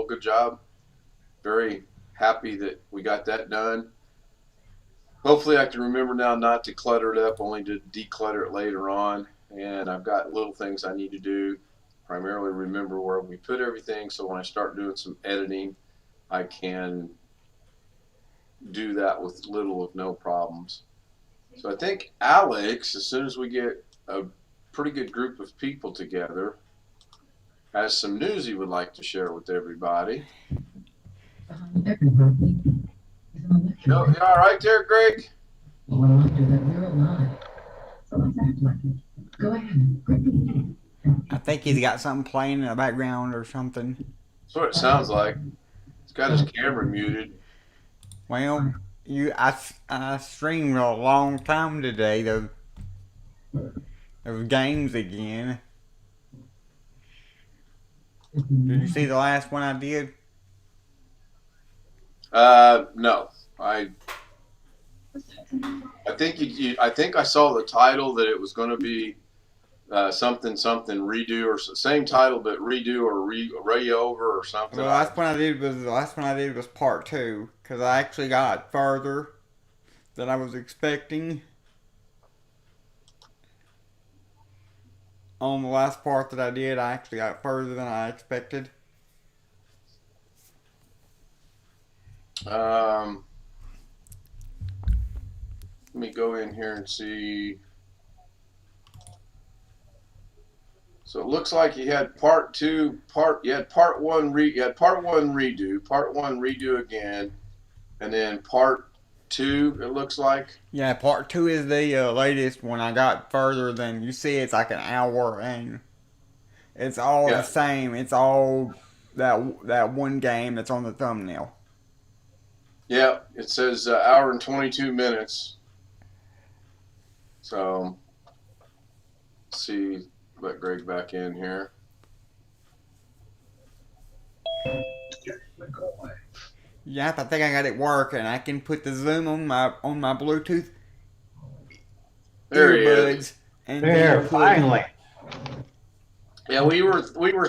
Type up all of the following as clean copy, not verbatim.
real good job. Very happy that we got that done. Hopefully I can remember now not to clutter it up, only to declutter it later on. And I've got little things I need to do, primarily remember where we put everything, so when I start doing some editing, I can do that with little of no problems. So I think Alex, as soon as we get a pretty good group of people together, has some news he would like to share with everybody. No, you all right there, Greg? I think he's got something playing in the background or something. That's what it sounds like. He's got his camera muted. Well, I streamed a long time today. Those games again. Did you see the last one I did? No. I think I saw the title that it was going to be something redo, or same title but redo or re over or something. Well, the last one I did was part 2 because I actually got further than I was expecting. On the last part that I did, I actually got further than I expected. Let me go in here and see. So it looks like you had part one redo, part one redo again, and then part 2. It looks like. Yeah, part 2 is the latest one. I got further than you see. It's like an hour, and it's all the same. It's all that one game that's on the thumbnail. Yeah, it says hour and 22 minutes. So, let's see, let Greg back in here. Yep, I think I got it working. I can put the zoom on my Bluetooth there earbuds. And there, finally. Yeah, we were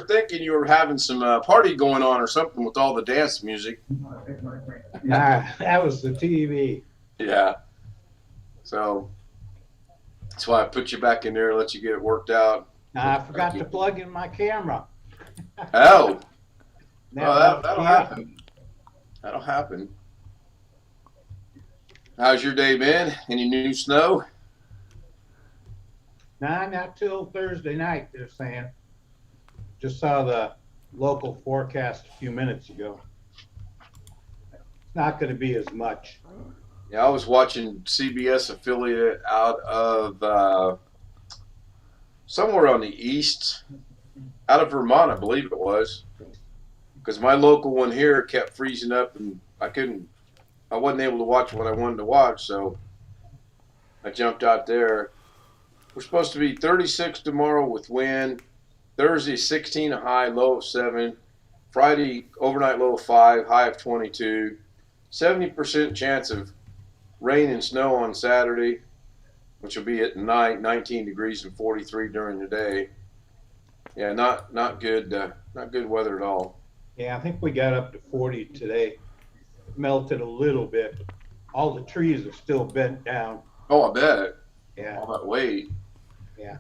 thinking you were having some party going on or something with all the dance music. That was the TV. Yeah. So that's why I put you back in there and let you get it worked out. I forgot to plug in my camera. Oh. That'll happen. That'll happen. How's your day been? Any new snow? Nah, not till Thursday night, they're saying. Just saw the local forecast a few minutes ago. It's not going to be as much. Yeah, I was watching CBS affiliate out of somewhere on the east, out of Vermont, I believe it was, because my local one here kept freezing up, and I wasn't able to watch what I wanted to watch, so I jumped out there. We're supposed to be 36 tomorrow with wind. Thursday, 16 a high, low of 7. Friday, overnight low of 5, high of 22. 70% chance of rain and snow on Saturday, which will be at night, 19 degrees and 43 during the day. Yeah, not good weather at all. Yeah, I think we got up to 40 today. Melted a little bit. All the trees are still bent down. Oh, I bet. Yeah. All that weight. Yeah.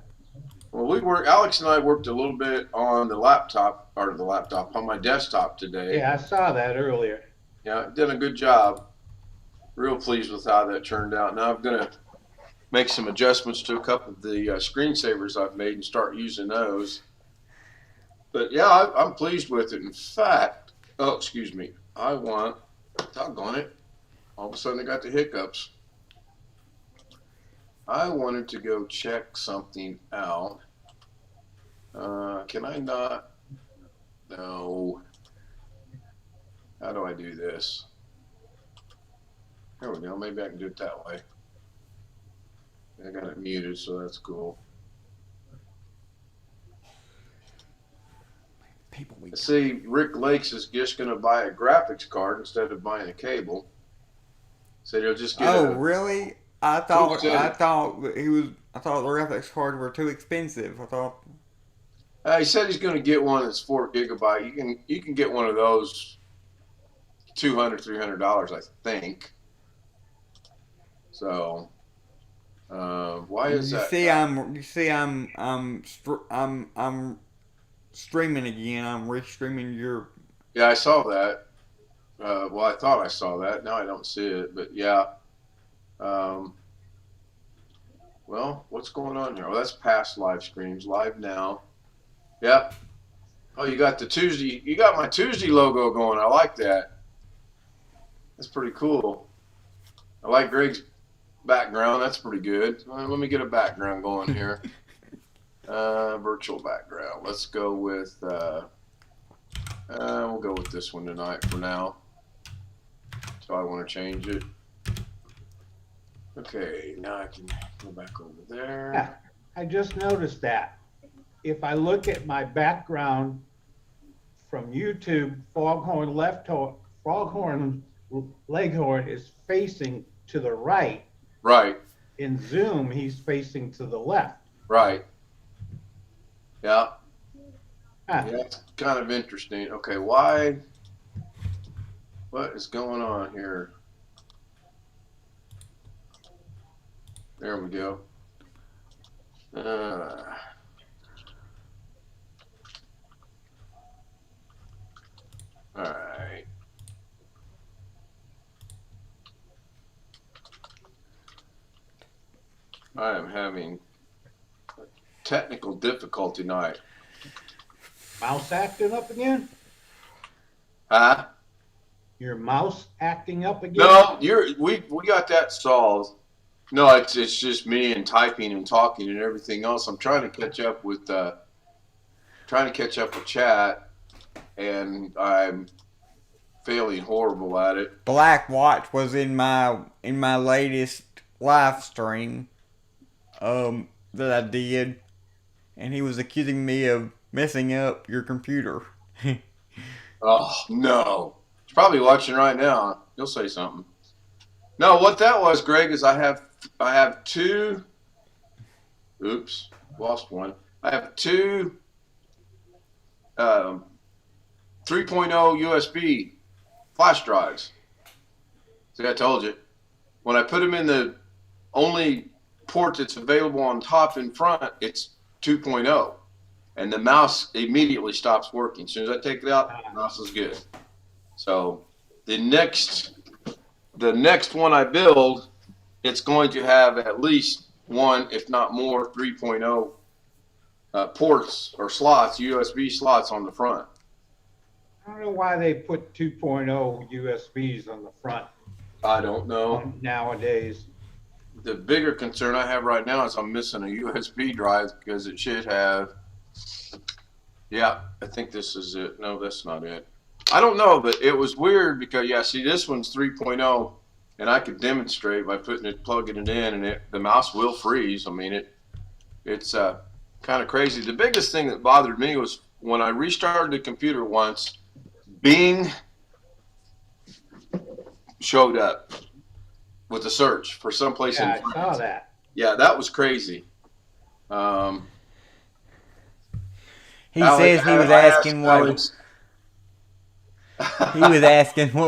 Well, Alex and I worked a little bit on on my desktop today. Yeah, I saw that earlier. Yeah, did a good job. Real pleased with how that turned out. Now I'm going to make some adjustments to a couple of the screensavers I've made and start using those. But yeah, I'm pleased with it. In fact, doggone it, all of a sudden I got the hiccups. I wanted to go check something out. Can I not? No. How do I do this? There we go. Maybe I can do it that way. I got it muted, so that's cool. See, Rick Lakes is just going to buy a graphics card instead of buying a cable. So he'll just get. Oh, really? I thought the graphics cards were too expensive. He said he's going to get one that's 4 gigabyte. You can get one of those $200, $300, I think. So, why is that? You see, I'm streaming again. I'm re-streaming your. Yeah, I saw that. Well, I thought I saw that. Now I don't see it, but yeah. Well, what's going on here? Oh, that's past live streams. Live now. Yep. Oh, you got the Tuesday. You got my Tuesday logo going. I like that. That's pretty cool. I like Greg's background. That's pretty good. Let me get a background going here. Virtual background. Let's go with. We'll go with this one tonight for now. So I want to change it. Okay, now I can go back over there. Yeah, I just noticed that. If I look at my background from YouTube, Foghorn Leghorn is facing to the right. Right. In Zoom, he's facing to the left. Right. Yeah. Huh. Yeah, it's kind of interesting. Okay, why? What is going on here? There we go. All right. I am having a technical difficulty tonight. Mouse acting up again? Huh? Your mouse acting up again? No, we got that solved. No, it's just me and typing and talking and everything else. I'm trying to catch up with chat, and I'm failing horrible at it. Black Watch was in my latest live stream that I did, and he was accusing me of messing up your computer. Oh no, he's probably watching right now. He'll say something. No, what that was, Greg, is I have two. Oops, lost one. I have two 3.0 USB flash drives. See, I told you. When I put them in the only port that's available on top in front, it's 2.0. And the mouse immediately stops working. As soon as I take it out, the mouse is good. So the next one I build, it's going to have at least one, if not more, 3.0 ports or slots, USB slots on the front. I don't know why they put 2.0 USBs on the front I don't know. nowadays. The bigger concern I have right now is I'm missing a USB drive because it should have. Yeah, I think this is it. No, that's not it. I don't know, but it was weird because, yeah, see, this one's 3.0, and I could demonstrate by plugging it in, and the mouse will freeze. I mean, it's kind of crazy. The biggest thing that bothered me was when I restarted the computer once, Bing showed up with a search for someplace in Yeah, France. I saw that. Yeah, that was crazy. He says he was asking what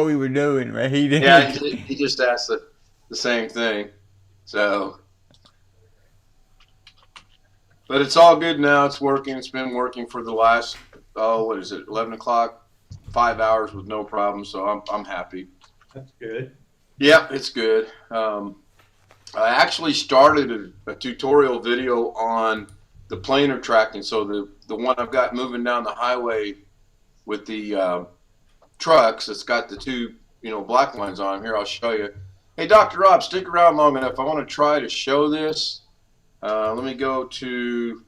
we were doing, but he didn't. Yeah, he just asked the same thing. So, but it's all good now. It's working. It's been working for the last 11 o'clock, 5 hours with no problem. So I'm happy. That's good. Yeah, it's good. I actually started a tutorial video on the planer tracking. So the one I've got moving down the highway with the trucks, it's got the two black lines on here. I'll show you. Hey, Dr. Rob, stick around long enough. I want to try to show this. Let me go to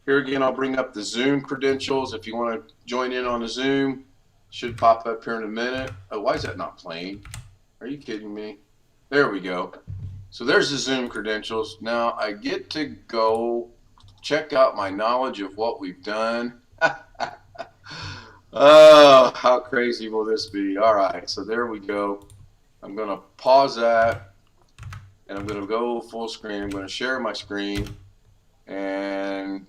here again. I'll bring up the Zoom credentials if you want to join in on the Zoom. Should pop up here in a minute. Oh, why is that not playing? Are you kidding me? There we go. So there's the Zoom credentials. Now I get to go check out my knowledge of what we've done. Oh, how crazy will this be? All right, so there we go. I'm going to pause that, and I'm going to go full screen. I'm going to share my screen, and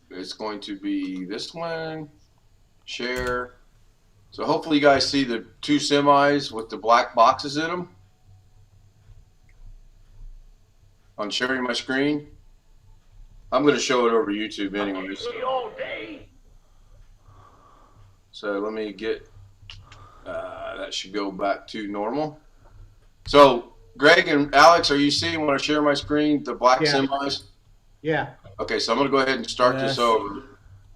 it's going to be this one. Share. So hopefully you guys see the 2 semis with the black boxes in them on sharing my screen. I'm going to show it over YouTube anyways. So let me get, that should go back to normal. So Greg and Alex, are you seeing when I share my screen, the black semis? Yeah. Okay, so I'm going to go ahead and start this over.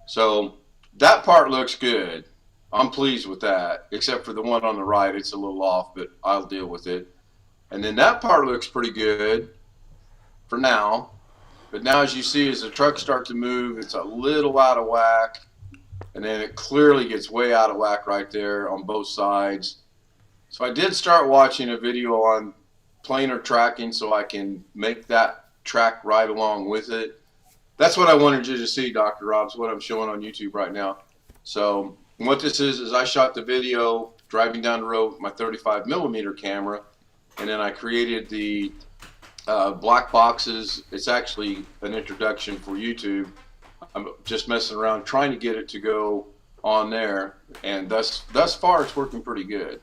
So that part looks good. I'm pleased with that, except for the one on the right. It's a little off, but I'll deal with it. And then that part looks pretty good for now. But now, as you see, as the trucks start to move, it's a little out of whack. And then it clearly gets way out of whack right there on both sides. So I did start watching a video on planar tracking so I can make that track right along with it. That's what I wanted you to see, Dr. Rob's, what I'm showing on YouTube right now. So what this is I shot the video driving down the road with my 35mm camera, and then I created the black boxes. It's actually an introduction for YouTube. I'm just messing around trying to get it to go on there, and thus far it's working pretty good.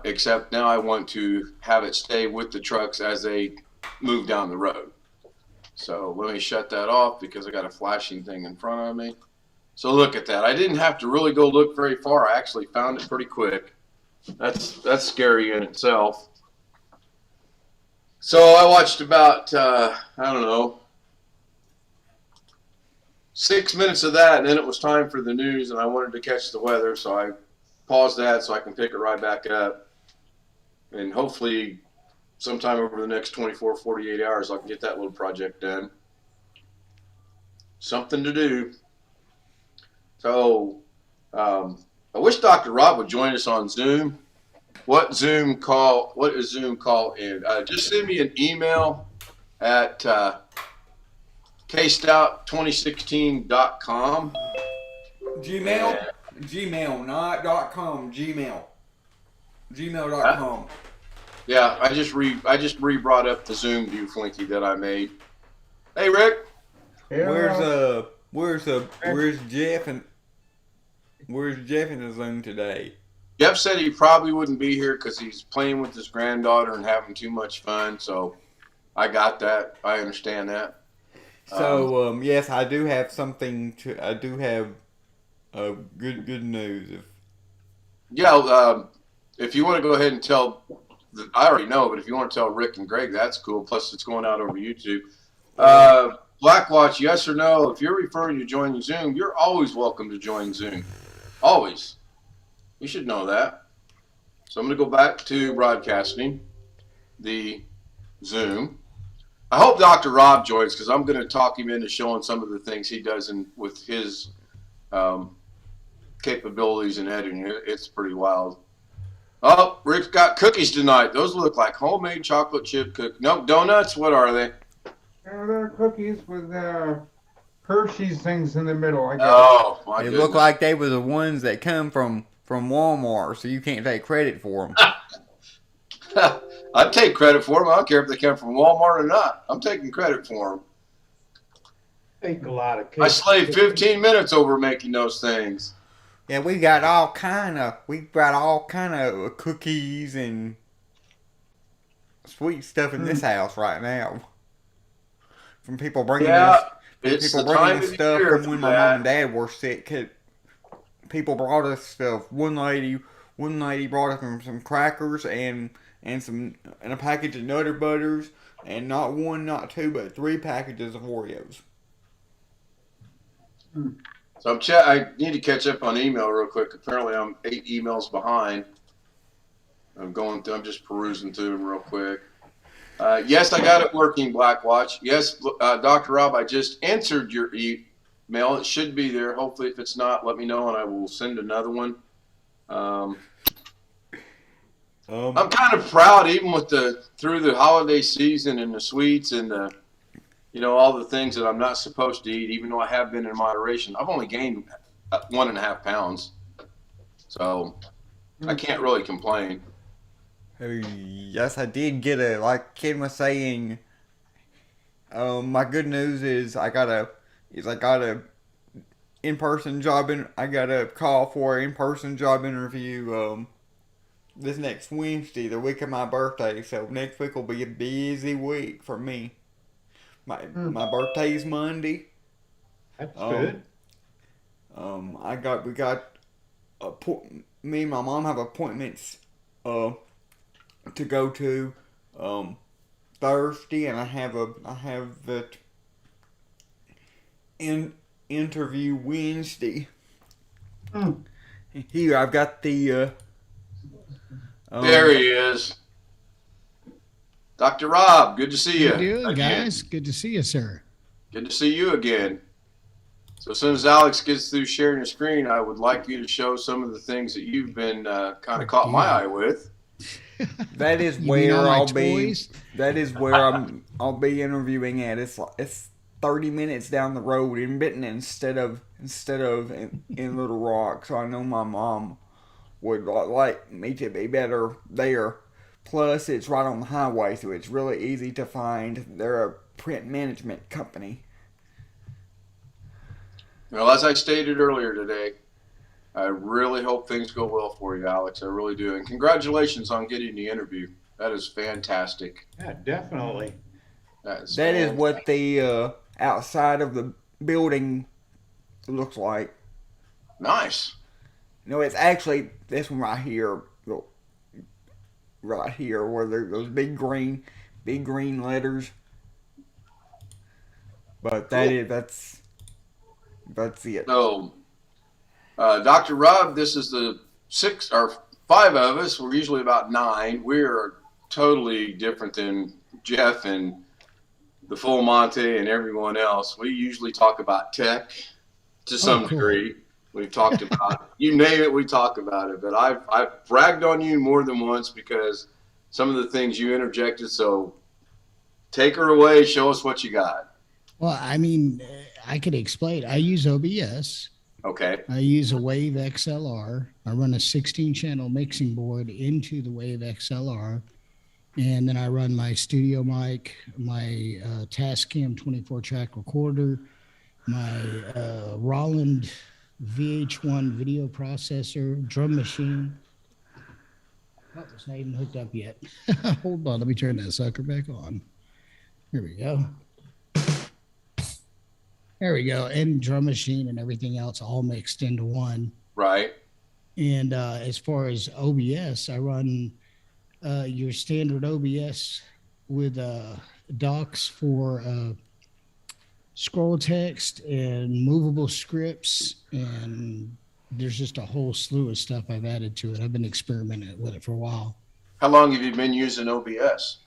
Except now I want to have it stay with the trucks as they move down the road. So let me shut that off because I got a flashing thing in front of me. So look at that. I didn't have to really go look very far. I actually found it pretty quick. That's scary in itself. So I watched about, I don't know, 6 minutes of that, and then it was time for the news, and I wanted to catch the weather, so I paused that so I can pick it right back up. And hopefully sometime over the next 24, 48 hours, I can get that little project done. Something to do. So I wish Dr. Rob would join us on Zoom. What is Zoom call in? Just send me an email at kstout2016.com. Gmail, not .com, Gmail. Gmail.com. Yeah, I just brought up the Zoom view flinky that I made. Hey Rick. Where's Jeff and the Zoom today? Jeff said he probably wouldn't be here because he's playing with his granddaughter and having too much fun. So I got that. I understand that. So yes, I do have something to. I do have good news. If you want to go ahead and tell, I already know, but if you want to tell Rick and Greg, that's cool. Plus, it's going out over YouTube. Blackwatch, yes or no? If you're referring to joining Zoom, you're always welcome to join Zoom. Always. You should know that. So I'm going to go back to broadcasting the Zoom. I hope Dr. Rob joins because I'm going to talk him into showing some of the things he does with his capabilities in editing. It's pretty wild. Oh, Rick's got cookies tonight. Those look like homemade chocolate chip cookies. No, donuts? What are they? They're cookies with Hershey's things in the middle, I guess. Oh, my goodness. They look like they were the ones that come from Walmart, so you can't take credit for them. I'd take credit for them. I don't care if they come from Walmart or not. I'm taking credit for them. Take a lot of I slaved 15 minutes over making those things. Yeah, we got all kind of cookies and sweet stuff in this house right now. From people bringing us stuff from when my mom and dad were sick. People brought us stuff. One lady brought us some crackers and a package of Nutter Butters, and not one, not two, but 3 packages of Oreos. So I need to catch up on email real quick. Apparently, I'm 8 emails behind. I'm just perusing through them real quick. Yes, I got it working, Blackwatch. Yes, Dr. Rob, I just answered your email. It should be there. Hopefully, if it's not, let me know and I will send another one. I'm kind of proud, even through the holiday season and the sweets and all the things that I'm not supposed to eat, even though I have been in moderation. I've only gained 1.5 pounds, so I can't really complain. Yes, I did like Ken was saying. My good news is I got a is I got a in-person job I got a call for an in-person job interview this next Wednesday, the week of my birthday. So next week will be a busy week for me. My birthday's Monday. That's Um, good. we got me and my mom have appointments to go to Thursday, and I have the interview Wednesday. Here I've got the There he is. Dr. Rob, good to see you. How you doing, again. guys? Good to see you, sir. Good to see you again. So as soon as Alex gets through sharing your screen, I would like you to show some of the things that you've been kind of caught my eye with. That is You mean where all my I'll toys? be. That is where I'll be interviewing at. It's 30 minutes down the road in Benton instead of in Little Rock. So I know my mom would like me to be better there. Plus, it's right on the highway, so it's really easy to find. They're a print management company. Well, as I stated earlier today, I really hope things go well for you, Alex. I really do. And congratulations on getting the interview. That is fantastic. Yeah, definitely. That is What the outside of the building looks like. nice. No, it's actually this one right here, where there's those big green letters. But that's it. So, Dr. Rob, this is the 6 or 5 of us. We're usually about 9. We're totally different than Jeff and the Full Monte and everyone else. We usually talk about tech to some degree. We've talked about you name it, we talk about it. But I've bragged on you more than once because some of the things you interjected. So take her away. Show us what you got. Well, I mean, I could explain. I use OBS. Okay. I use a Wave XLR. I run a 16-channel mixing board into the Wave XLR. And then I run my studio mic, my Tascam 24-track recorder, my Roland VH1 video processor, drum machine. Oh, it's not even hooked up yet. Hold on, let me turn that sucker back on. Here we go. There we go. And drum machine and everything else all mixed into one. Right. And as far as OBS, I run your standard OBS with docs for scroll text and movable scripts. And there's just a whole slew of stuff I've added to it. I've been experimenting with it for a while. How long have you been using OBS?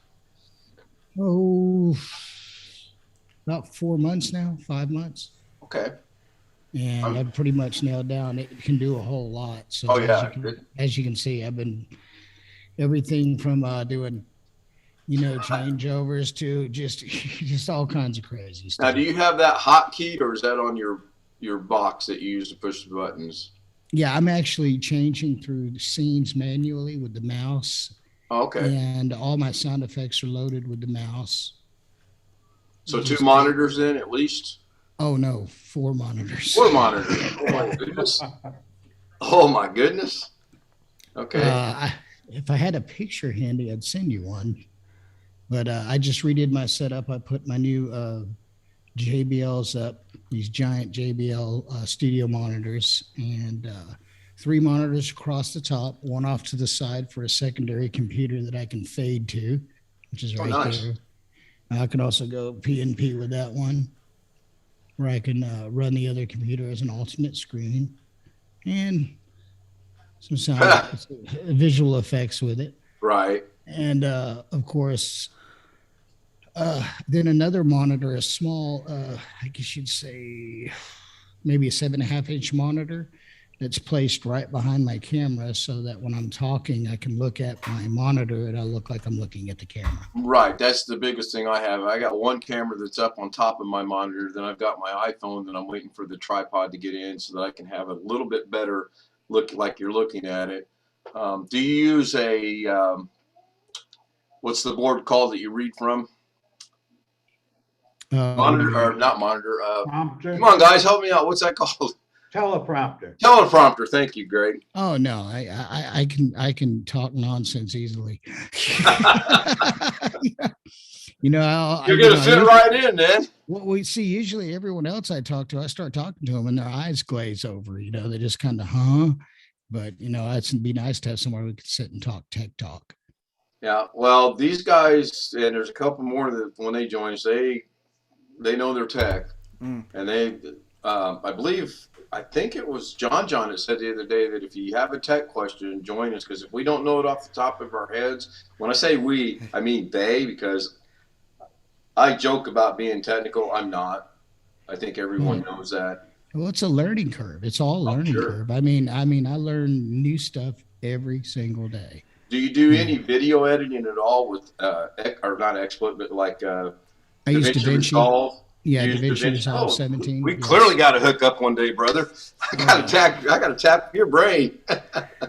Oh, about 4 months now, 5 months. Okay. And I've pretty much nailed down. It can do a whole lot. So as you can see, I've been everything from doing, changeovers to just all kinds of crazy stuff. Now, do you have that hotkey, or is that on your box that you use to push the buttons? Yeah, I'm actually changing through the scenes manually with the mouse. Oh, okay. And all my sound effects are loaded with the mouse. So 2 monitors then, at least? Oh, no, 4 monitors. 4 monitors. Oh, my goodness. Oh, my goodness. Okay. If I had a picture handy, I'd send you one. But I just redid my setup. I put my new JBLs up, these giant JBL studio monitors, and 3 monitors across the top, 1 off to the side for a secondary computer that I can fade to, which is right there. I can also go PNP with that one, where I can run the other computer as an alternate screen, and some sound visual effects with it. Right. And of course, then another monitor, a small, I guess you'd say maybe a 7.5-inch monitor that's placed right behind my camera so that when I'm talking, I can look at my monitor and I look like I'm looking at the camera. Right. That's the biggest thing I have. I got one camera that's up on top of my monitor. Then I've got my iPhone that I'm waiting for the tripod to get in so that I can have a little bit better look like you're looking at it. Do you use what's the board called that you read from? Monitor, or not monitor. Prompter, Come on, guys, help me out. What's that called? teleprompter. Teleprompter. Thank you, Greg. Oh no, I can talk nonsense easily. You know, You're going to fit right in, then. What we see usually everyone else I talk to, I start talking to them and their eyes glaze over. You know, they just kind of But you know, it'd be nice to have somewhere we could sit and talk tech talk. Yeah. Well, these guys, and there's a couple more that when they join us, they know their tech, and they, I think it was John that said the other day that if you have a tech question, join us, because if we don't know it off the top of our heads, when I say we, I mean they, because I joke about being technical. I'm not. I think everyone knows that. Well, it's a learning curve. It's all a learning curve. I mean, I learn new stuff every single day. Do you do any video editing at all with, or not XSplit, but like I use DaVinci Resolve? Yeah, DaVinci Resolve 17. We clearly got to hook up one day, brother. I got to tap your brain.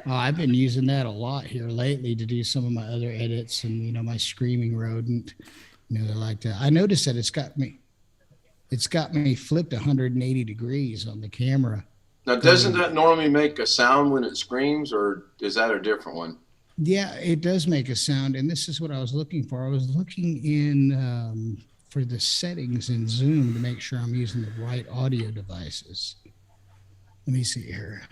I've been using that a lot here lately to do some of my other edits and, you know, my screaming rodent, you know, like that. I noticed that it's got me flipped 180 degrees on the camera. Now, doesn't that normally make a sound when it screams, or is that a different one? Yeah, it does make a sound. And this is what I was looking for. I was looking in for the settings in Zoom to make sure I'm using the right audio devices. Let me see here.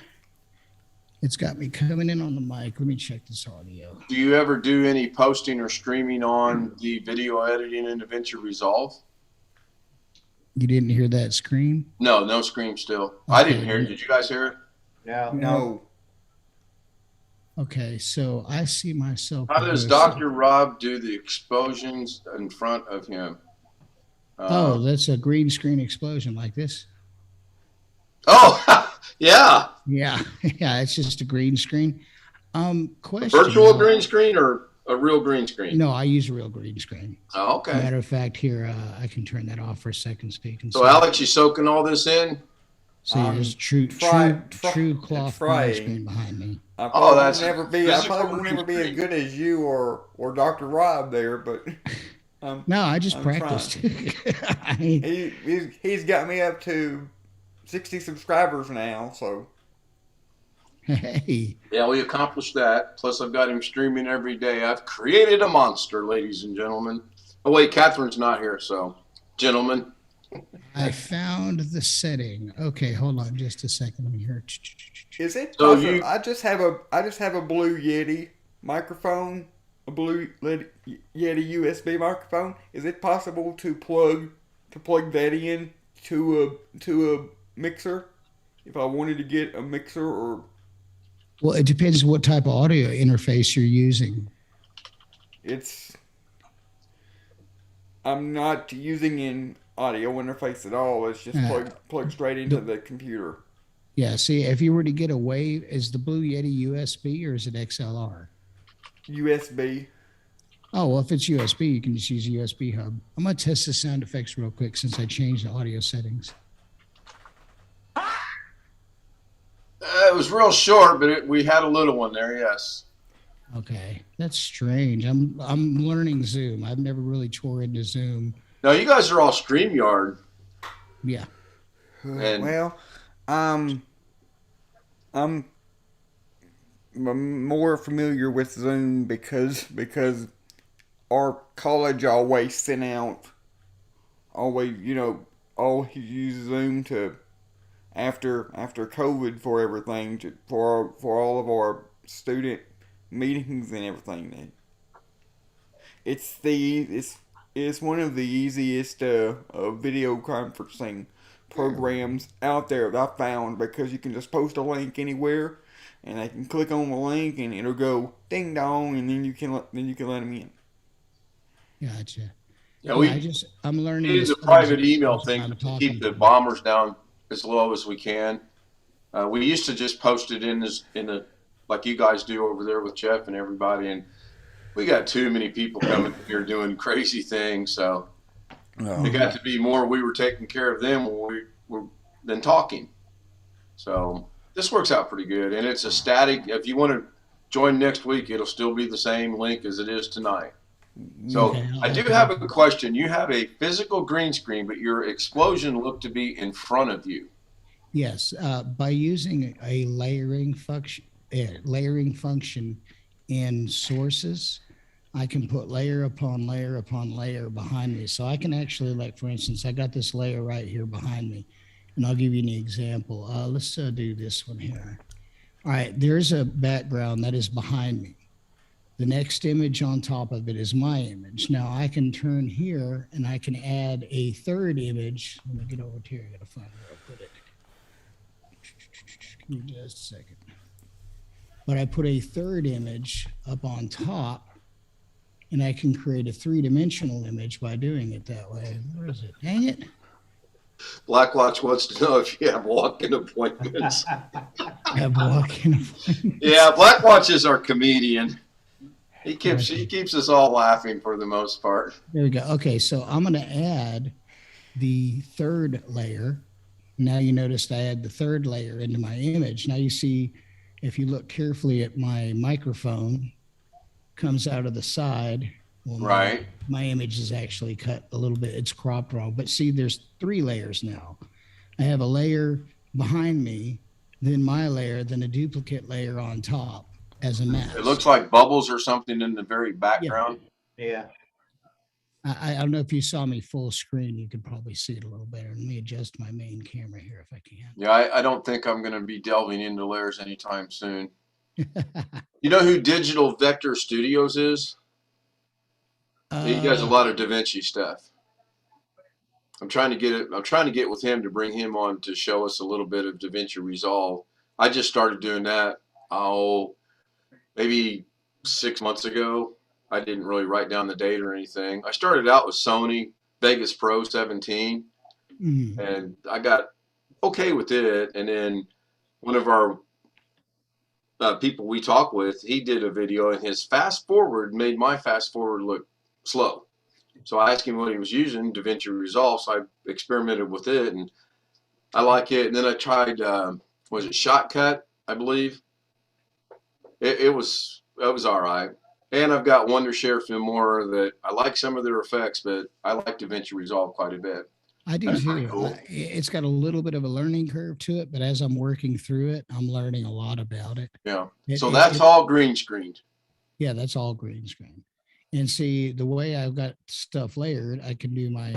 It's got me coming in on the mic. Let me check this audio. Do you ever do any posting or streaming on the video editing in DaVinci Resolve? You didn't hear that scream? No scream still. Okay. I didn't hear it. Did you guys hear it? No. Okay, so I see myself. How does Dr. Rob do the explosions in front of him? That's a green screen explosion like this. Oh, yeah. Yeah, it's just a green screen. Question. A virtual green screen or a real green screen? No, I use a real green screen. Oh, okay. Matter of fact, here, I can turn that off for a second so you can see. So, Alex, you soaking all this in? So there's true cloth green screen behind me. I probably won't never be as good as you or Dr. Rob there, but no, I just practiced. He's got me up to 60 subscribers now, so. Hey. Yeah, we accomplished that. Plus, I've got him streaming every day. I've created a monster, ladies and gentlemen. Oh, wait, Catherine's not here, so, gentlemen. I found the setting. Okay, hold on just a second. Let me hear. Is it possible? I just have a Blue Yeti microphone, a Blue Yeti USB microphone. Is it possible to plug that in to a mixer if I wanted to get a mixer? Or well, it depends what type of audio interface you're using. I'm not using an audio interface at all. It's just plug straight into the computer. Yeah, see, if you were to get a wave, is the Blue Yeti USB or is it XLR? USB. Oh, well, if it's USB, you can just use a USB hub. I'm going to test the sound effects real quick since I changed the audio settings. It was real short, but we had a little one there, yes. Okay, that's strange. I'm learning Zoom. I've never really tore into Zoom. No, you guys are all StreamYard. Yeah. Well, I'm more familiar with Zoom because our college always use Zoom to after COVID for everything for all of our student meetings and everything. It's one of the easiest video conferencing programs out there that I found, because you can just post a link anywhere and they can click on the link and it'll go ding dong, and then you can let them in. Gotcha. Yeah, I'm learning. It's a private email thing to keep the bombers down as low as we can. We used to just post it in the like you guys do over there with Jeff and everybody, and we got too many people coming here doing crazy things, so it got to be more we were taking care of them when we were than talking. So this works out pretty good, and it's a static. If you want to join next week, it'll still be the same link as it is tonight. So Okay, I do have a question. You have a physical green screen, but your explosion looked to be in front of you. Yes, by using a layering function in sources, I can put layer upon layer upon layer behind me. So I can actually, like, for instance, I got this layer right here behind me, and I'll give you an example. Let's do this one here. All right, there's a background that is behind me. The next image on top of it is my image. Now I can turn here and I can add a third image. Let me get over to here. I gotta find where I put it. Give me just a second. But I put a third image up on top, and I can create a three-dimensional image by doing it that way. Where is it? Dang it. Blackwatch wants to know if you have walk-in appointments. I have walk-in appointments. Yeah, Blackwatch is our comedian. He keeps us all laughing for the most part. There we go. Okay, so I'm going to add the third layer. Now you notice I add the third layer into my image. Now you see, if you look carefully at my microphone, comes out of the side. Well, Right. My image is actually cut a little bit. It's cropped wrong. But see, there's three layers now. I have a layer behind me, then my layer, then a duplicate layer on top as a mask. It looks like bubbles or something in the very background. Yeah. I don't know if you saw me full screen. You could probably see it a little better. Let me adjust my main camera here if I can. Yeah, I don't think I'm going to be delving into layers anytime soon. You know who Digital Vector Studios is? He does a lot of DaVinci stuff. I'm trying to get with him to bring him on to show us a little bit of DaVinci Resolve. I just started doing that, maybe 6 months ago. I didn't really write down the date or anything. I started out with Sony Vegas Pro 17, and I got okay with it. And then one of our people we talk with, he did a video, and his fast forward made my fast forward look slow. So I asked him what he was using, DaVinci Resolve. So I experimented with it, and I like it. And then I tried, was it Shotcut, I believe? It was all right. And I've got Wondershare Filmora that I like some of their effects, but I like DaVinci Resolve quite a bit. I do too. Cool. It's got a little bit of a learning curve to it, but as I'm working through it, I'm learning a lot about it. Yeah. So that's all green screened. Yeah, that's all green screen. And see, the way I've got stuff layered, I can do my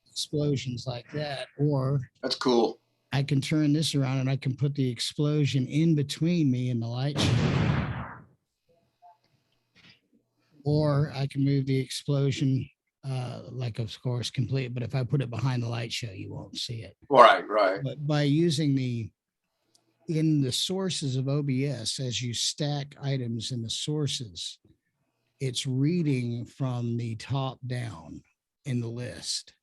explosions like that, or that's cool. I can turn this around and I can put the explosion in between me and the light show. Or I can move the explosion, like, of course, complete. But if I put it behind the light show, you won't see it. Right. But by using in the sources of OBS, as you stack items in the sources, it's reading from the top down in the list.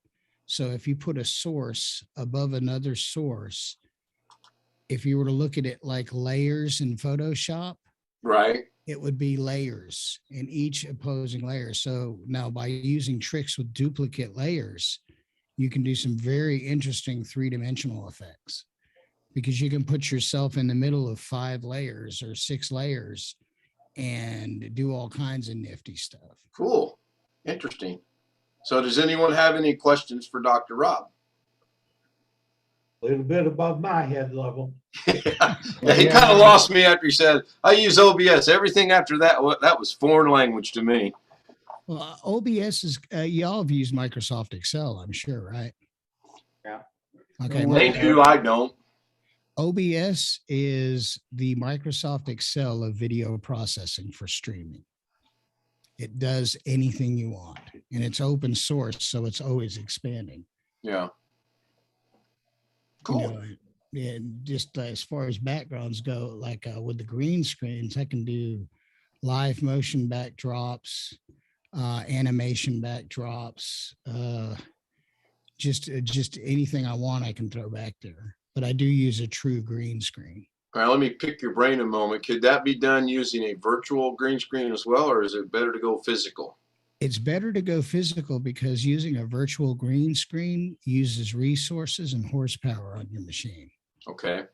So if you put a source above another source, if you were to look at it like layers in Photoshop, right, it would be layers in each opposing layer. So now by using tricks with duplicate layers, you can do some very interesting three-dimensional effects, because you can put yourself in the middle of 5 layers or 6 layers and do all kinds of nifty stuff. Cool. Interesting. So does anyone have any questions for Dr. Rob? A little bit above my head level. Yeah, he kind of lost me after he said, I use OBS. Everything after that, that was foreign language to me. Well, OBS is, y'all have used Microsoft Excel, I'm sure, right? Yeah. Okay. They do, I don't. OBS is the Microsoft Excel of video processing for streaming. It does anything you want, and it's open source, so it's always expanding. Yeah. Cool. You know, yeah, just as far as backgrounds go, like with the green screens, I can do live motion backdrops, animation backdrops, just anything I want, I can throw back there. But I do use a true green screen. All right, let me pick your brain a moment. Could that be done using a virtual green screen as well, or is it better to go physical? It's better to go physical, because using a virtual green screen uses resources and horsepower on your machine. Okay.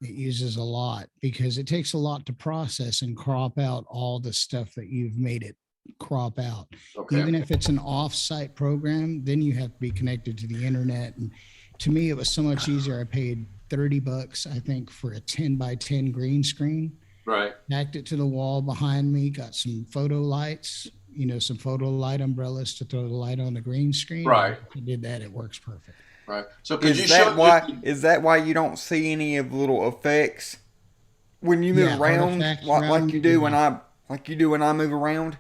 It uses a lot, because it takes a lot to process and crop out all the stuff that you've made it crop out. Okay. Even if it's an off-site program, then you have to be connected to the internet. And to me, it was so much easier. I paid $30, I think, for a 10 by 10 green screen. Right. Backed it to the wall behind me, got some photo lights, some photo light umbrellas to throw the light on the green screen. Right. I did that. It works perfect. Right. So could you Is show that why? Is that why you don't see any of the little effects when you move Yeah, around, artifacts like around, you do yeah. when I move around?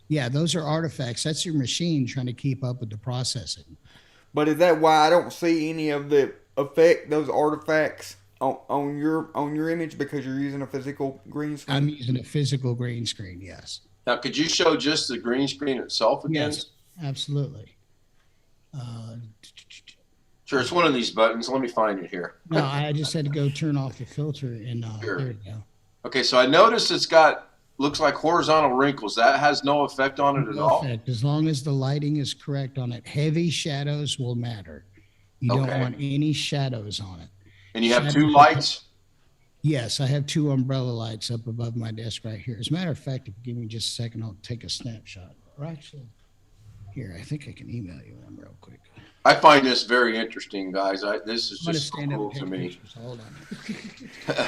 Yeah, those are artifacts. That's your machine trying to keep up with the processing. But is that why I don't see any of the those artifacts on your image because you're using a physical green screen? I'm using a physical green screen. Yes. Now, could you show just the green screen itself again? Yes, absolutely. Sure, it's one of these buttons. Let me find it here. No, I just had to go turn off the filter and Sure. there you go. Okay, so I noticed it's got, looks like horizontal wrinkles. That has no effect on it at No all? effect. As long as the lighting is correct on it. Heavy shadows will matter. You don't Okay. want any shadows on it. And you have Shadows two are- lights? Yes, I have 2 umbrella lights up above my desk right here. As a matter of fact, if you give me just a second, I'll take a snapshot. Or actually, here, I think I can email you one real quick. I find this very interesting, guys. This is I'm going to just so stand up cool and to take me. pictures. Hold on.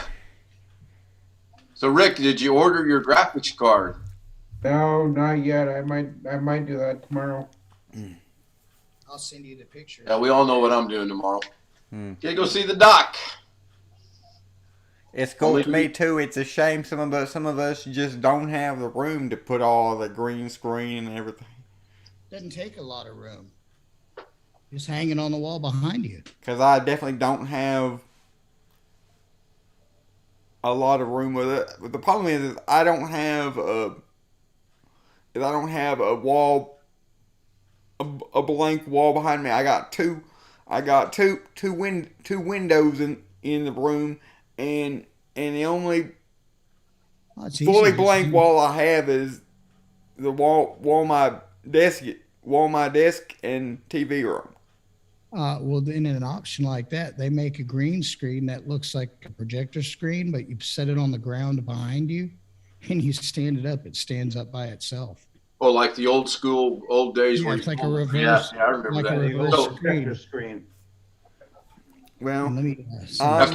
So, Rick, did you order your graphics card? No, not yet. I might do that tomorrow. I'll send you the picture. Yeah, we all know what I'm doing tomorrow. Hmm. Okay, go see the doc. It's cool Only to me too. It's a shame some of us just don't have the room to put all the green screen and everything. Doesn't take a lot of room. Just hanging on the wall behind you. Because I definitely don't have a lot of room with it. But the problem is I don't have a wall, a blank wall behind me. I got two windows in the room, and the only Oh, it's fully easy. blank wall I have is the wall my desk and TV room. Well, then in an option like that, they make a green screen that looks like a projector screen, but you set it on the ground behind you, and you stand it up. It stands up by itself. Oh, like the old days Yeah, where it's you like a pulled- reverse- Yeah, I remember like a that. reverse So, Projector screen. Well, Let me. now,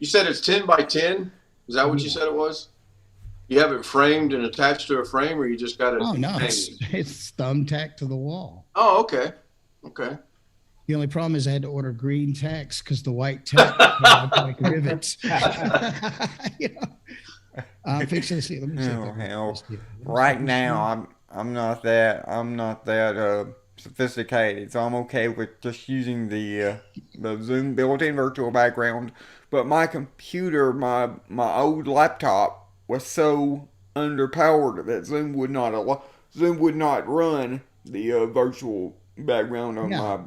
you said it's 10 by 10? Is that what you said it was? You have it framed and attached to a frame, or you just got it? Oh no, hanging? it's thumbtacked to the wall. Oh, okay. Okay. The only problem is I had to order green tacks because the white tack looked like rivets. You know? I'm fixing to see. Let me see. Oh, hell. Right now, I'm not that sophisticated, so I'm okay with just using the Zoom built-in virtual background. But my computer, my old laptop, was so underpowered that Zoom would not run the virtual background on my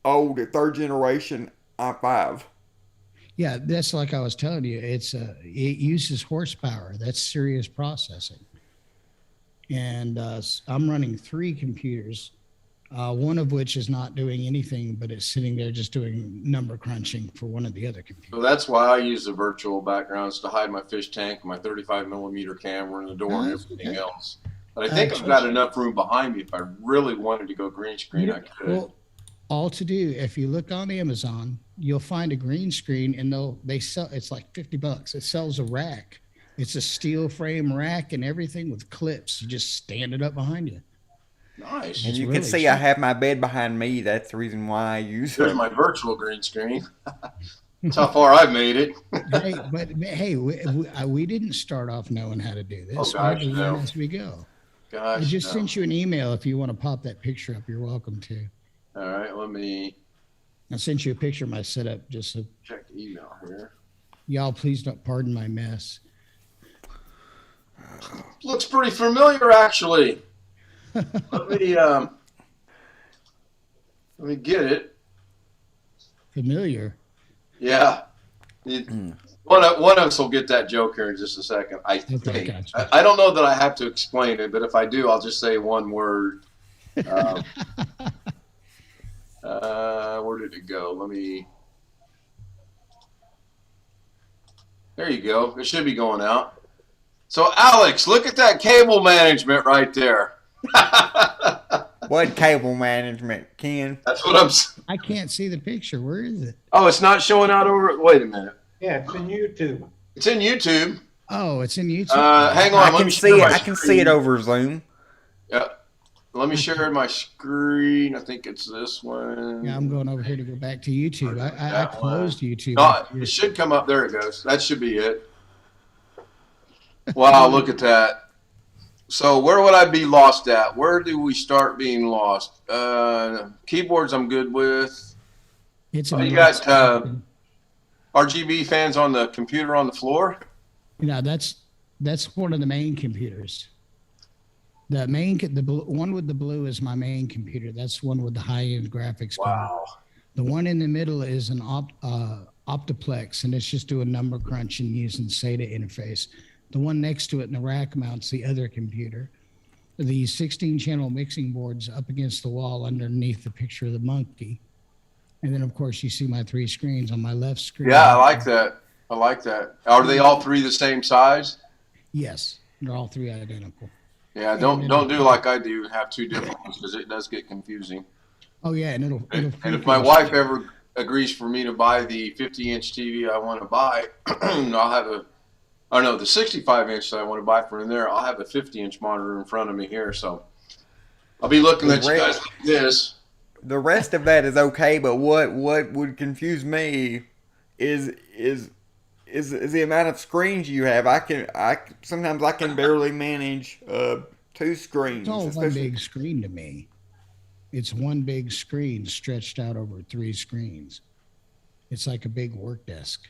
old 3rd generation i5. Yeah, that's like I was telling you. It uses horsepower. That's serious processing. And I'm running 3 computers, one of which is not doing anything, but it's sitting there just doing number crunching for one of the other computers. So that's why I use the virtual backgrounds to hide my fish tank, my 35mm camera, and the door, and everything else. But I think I've got enough room behind me. If I really wanted to go green screen, I could. Well, all to do, if you look on Amazon, you'll find a green screen, and they sell. It's like $50. It sells a rack. It's a steel frame rack and everything with clips. You just stand it up behind you. Nice. And you really can see I have my bed behind me. That's the reason why I use There's it. my virtual green screen. That's how far I've made it. Hey, we didn't start off knowing how to do this. Oh, gosh, We no. learn as we go. Gosh. I just no. sent you an email. If you want to pop that picture up, you're welcome to. All right, let me I sent you a picture of my setup just so check the email here. y'all please don't pardon my mess. Looks pretty familiar, actually. Let me get it. Familiar. Yeah. One of us will get that joke here in just a second. I think. gotcha. I don't know that I have to explain it, but if I do, I'll just say one word. Where did it go? There you go. It should be going out. So, Alex, look at that cable management right there. What cable management, Ken? That's what I'm saying. I can't see the picture. Where is it? Oh, it's not showing out over. Wait a minute. Yeah, it's in YouTube. It's in YouTube. Oh, it's in YouTube. Hang on. I Let can me see share it. my I can see it screen. over Zoom. Yeah. Let me share my screen. I think it's this one. Yeah, I'm going over here to go back to YouTube. I That closed YouTube. No, it should come up. There it goes. That should be it. Wow, look at that. So where would I be lost at? Where do we start being lost? Keyboards I'm good with. It's You got RGB fans on the computer on the floor? that's one of the main computers. The one with the blue is my main computer. That's one with the high-end graphics card. Wow. The one in the middle is an Optiplex, and it's just doing number crunching using SATA interface. The one next to it in the rack mounts the other computer. The 16-channel mixing board's up against the wall underneath the picture of the monkey. And then, of course, you see my 3 screens. On my left screen. Yeah, I like that. I like that. Are they all 3 the same size? Yes, they're all 3 identical. Yeah, don't do like I do and have 2 different ones because it does get confusing. Oh, yeah, and it'll And if my wife ever agrees for me to buy the 50-inch TV I want to buy, I'll have the 65-inch that I want to buy for in there, I'll have a 50-inch monitor in front of me here. So I'll be looking at you guys like this. The rest of that is okay, but what would confuse me is the amount of screens you have. Sometimes I can barely manage 2 screens. It's all one big screen to me. It's one big screen stretched out over 3 screens. It's like a big work desk.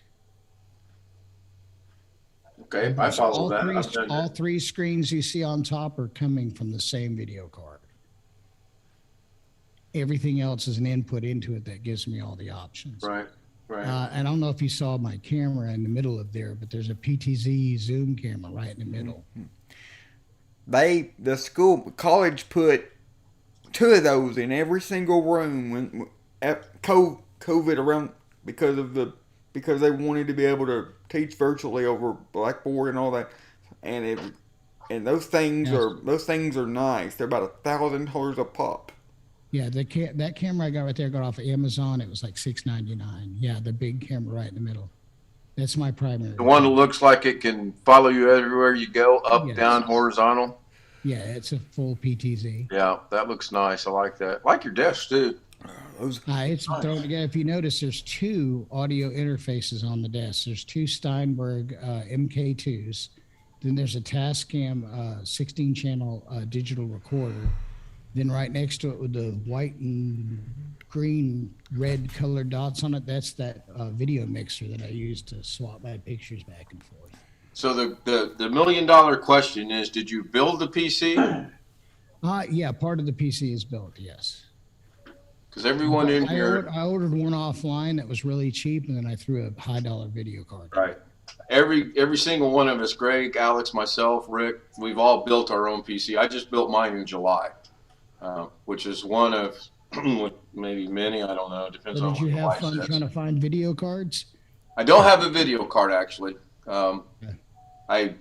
Okay, I follow that. I've done All that. 3 screens you see on top are coming from the same video card. Everything else is an input into it that gives me all the options. Right. I don't know if you saw my camera in the middle of there, but there's a PTZ zoom camera right in the middle. The college put 2 of those in every single room when COVID around because they wanted to be able to teach virtually over Blackboard and all that, and those things are nice. They're about $1,000 a pop. Yeah, that camera I got right there got off of Amazon. It was like $6.99. Yeah, the big camera right in the middle. That's my primary. The one that looks like it can follow you everywhere you go, up, Yes. down, horizontal. Yeah, it's a full PTZ. Yeah, that looks nice. I like that. I like your desk too. It's thrown together. If you notice, there's 2 audio interfaces on the desk. There's 2 Steinberg MK2s. Then there's a Tascam 16-channel digital recorder. Then right next to it with the white and green, red colored dots on it, that's that video mixer that I use to swap my pictures back and forth. So the $1 million question is, did you build the PC? Yeah, part of the PC is built, yes. Because everyone in here, I ordered one offline that was really cheap, and then I threw a high-dollar video card. right? Every single one of us, Greg, Alex, myself, Rick, we've all built our own PC. I just built mine in July, which is one of maybe many. I don't know. It depends So on did you what the have wife fun says. trying to find video cards? I don't have a video card actually. I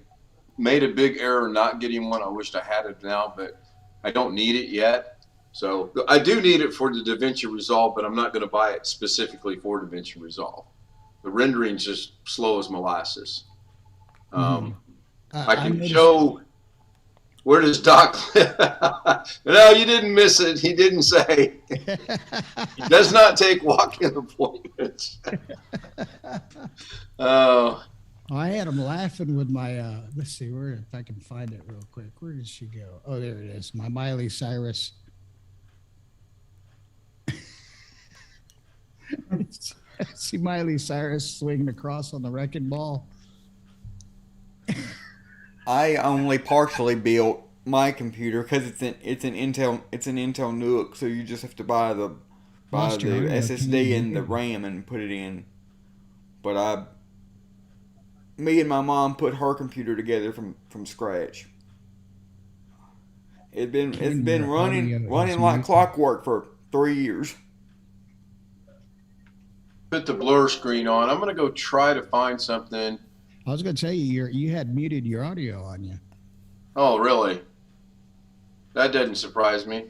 made a big error not getting one. I wished I had it now, but I don't need it yet. So I do need it for the DaVinci Resolve, but I'm not going to buy it specifically for DaVinci Resolve. The rendering's just slow as molasses. I can show. Where does Doc live? No, you didn't miss it. He didn't say. He does not take walk-in appointments. I had him laughing with my, let's see, if I can find it real quick. Where did she go? Oh, there it is. My Miley Cyrus. See Miley Cyrus swinging across on the wrecking ball. I only partially built my computer because it's an Intel NUC, so you just have to buy the SSD and the RAM and put it in. But me and my mom put her computer together from scratch. It's been running like clockwork for 3 years. Put the blur screen on. I'm going to go try to find something. I was going to tell you, you had muted your audio on you. Oh, really? That doesn't surprise me.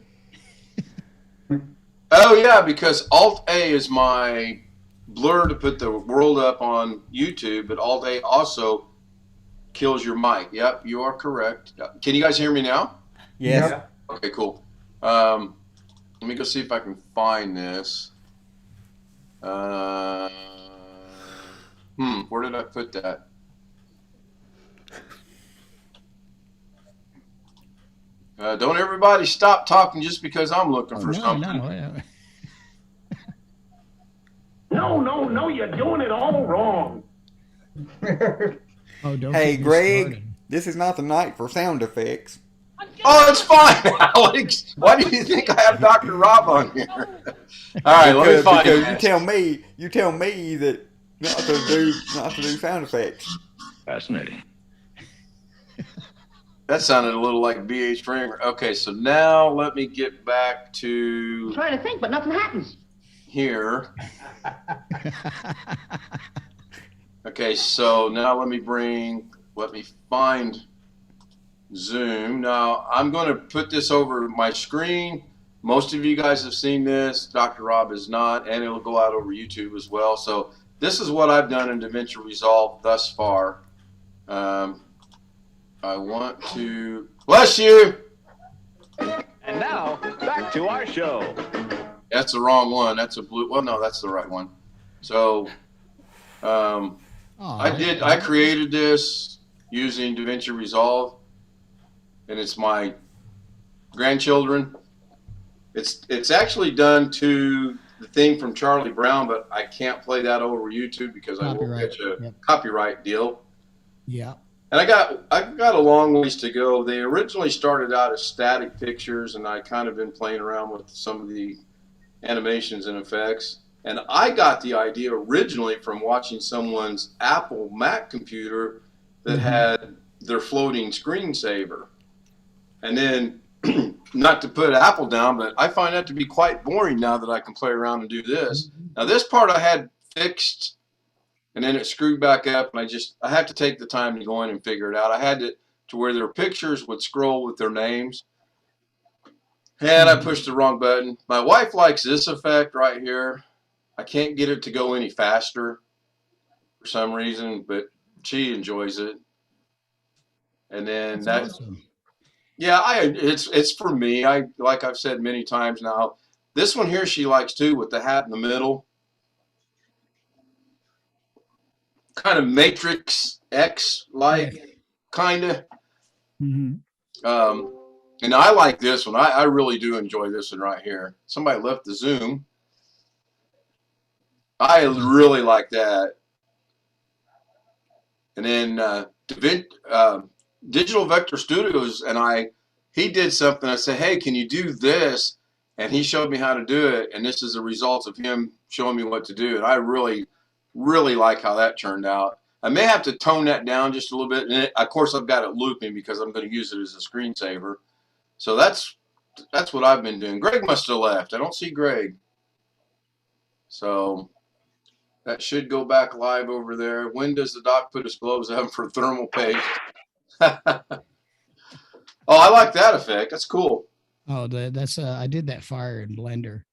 Oh, yeah, because Alt-A is my blur to put the world up on YouTube, but Alt-A also kills your mic. Yep, you are correct. Can you guys hear me now? Yes. Yep. Okay, cool. Let me go see if I can find this. Where did I put that? Don't everybody stop talking just because I'm looking for something. No, you're doing it all wrong. Oh, don't Hey, get me Greg, started. this is not the night for sound effects. Oh, it's fine, Alex. Why do you think I have Dr. Rob on here? All right, let me find because it. you tell me that not to do sound effects. Fascinating. That sounded a little like B.H. Framer. Okay, so now let me get back to I'm trying to think, but nothing happens. here. Okay, so now let me find Zoom. Now I'm going to put this over my screen. Most of you guys have seen this. Dr. Rob is not, and it'll go out over YouTube as well. So this is what I've done in DaVinci Resolve thus far. I want to bless you. And now, back to our show. That's the wrong one. That's a blue. Well, no, that's the right one. So I created this using DaVinci Resolve, and it's my grandchildren. It's actually done to the thing from Charlie Brown, but I can't play that over YouTube because I will get a copyright deal. Yeah. And I've got a long ways to go. They originally started out as static pictures, and I kind of been playing around with some of the animations and effects. And I got the idea originally from watching someone's Apple Mac computer that had their floating screensaver. And then, not to put Apple down, but I find that to be quite boring now that I can play around and do this. Now, this part I had fixed, and then it screwed back up, and I had to take the time to go in and figure it out. I had it to where their pictures would scroll with their names, and I pushed the wrong button. My wife likes this effect right here. I can't get it to go any faster for some reason, but she enjoys it. And then That's awesome. Yeah, it's for me. Like I've said many times now. This one here she likes too, with the hat in the middle. Kind of Matrix X like, kind of. Mm-hmm. And I like this one. I really do enjoy this one right here. Somebody left the Zoom. I really like that. And then Digital Vector Studios and he did something. I said, hey, can you do this? And he showed me how to do it. And this is the result of him showing me what to do. And I really, really like how that turned out. I may have to tone that down just a little bit. And of course, I've got it looping because I'm going to use it as a screensaver. So that's what I've been doing. Greg must have left. I don't see Greg. So that should go back live over there. When does the doc put his gloves on for thermal paste? Oh, I like that effect. That's cool. Oh, that's I did that fire in Blender.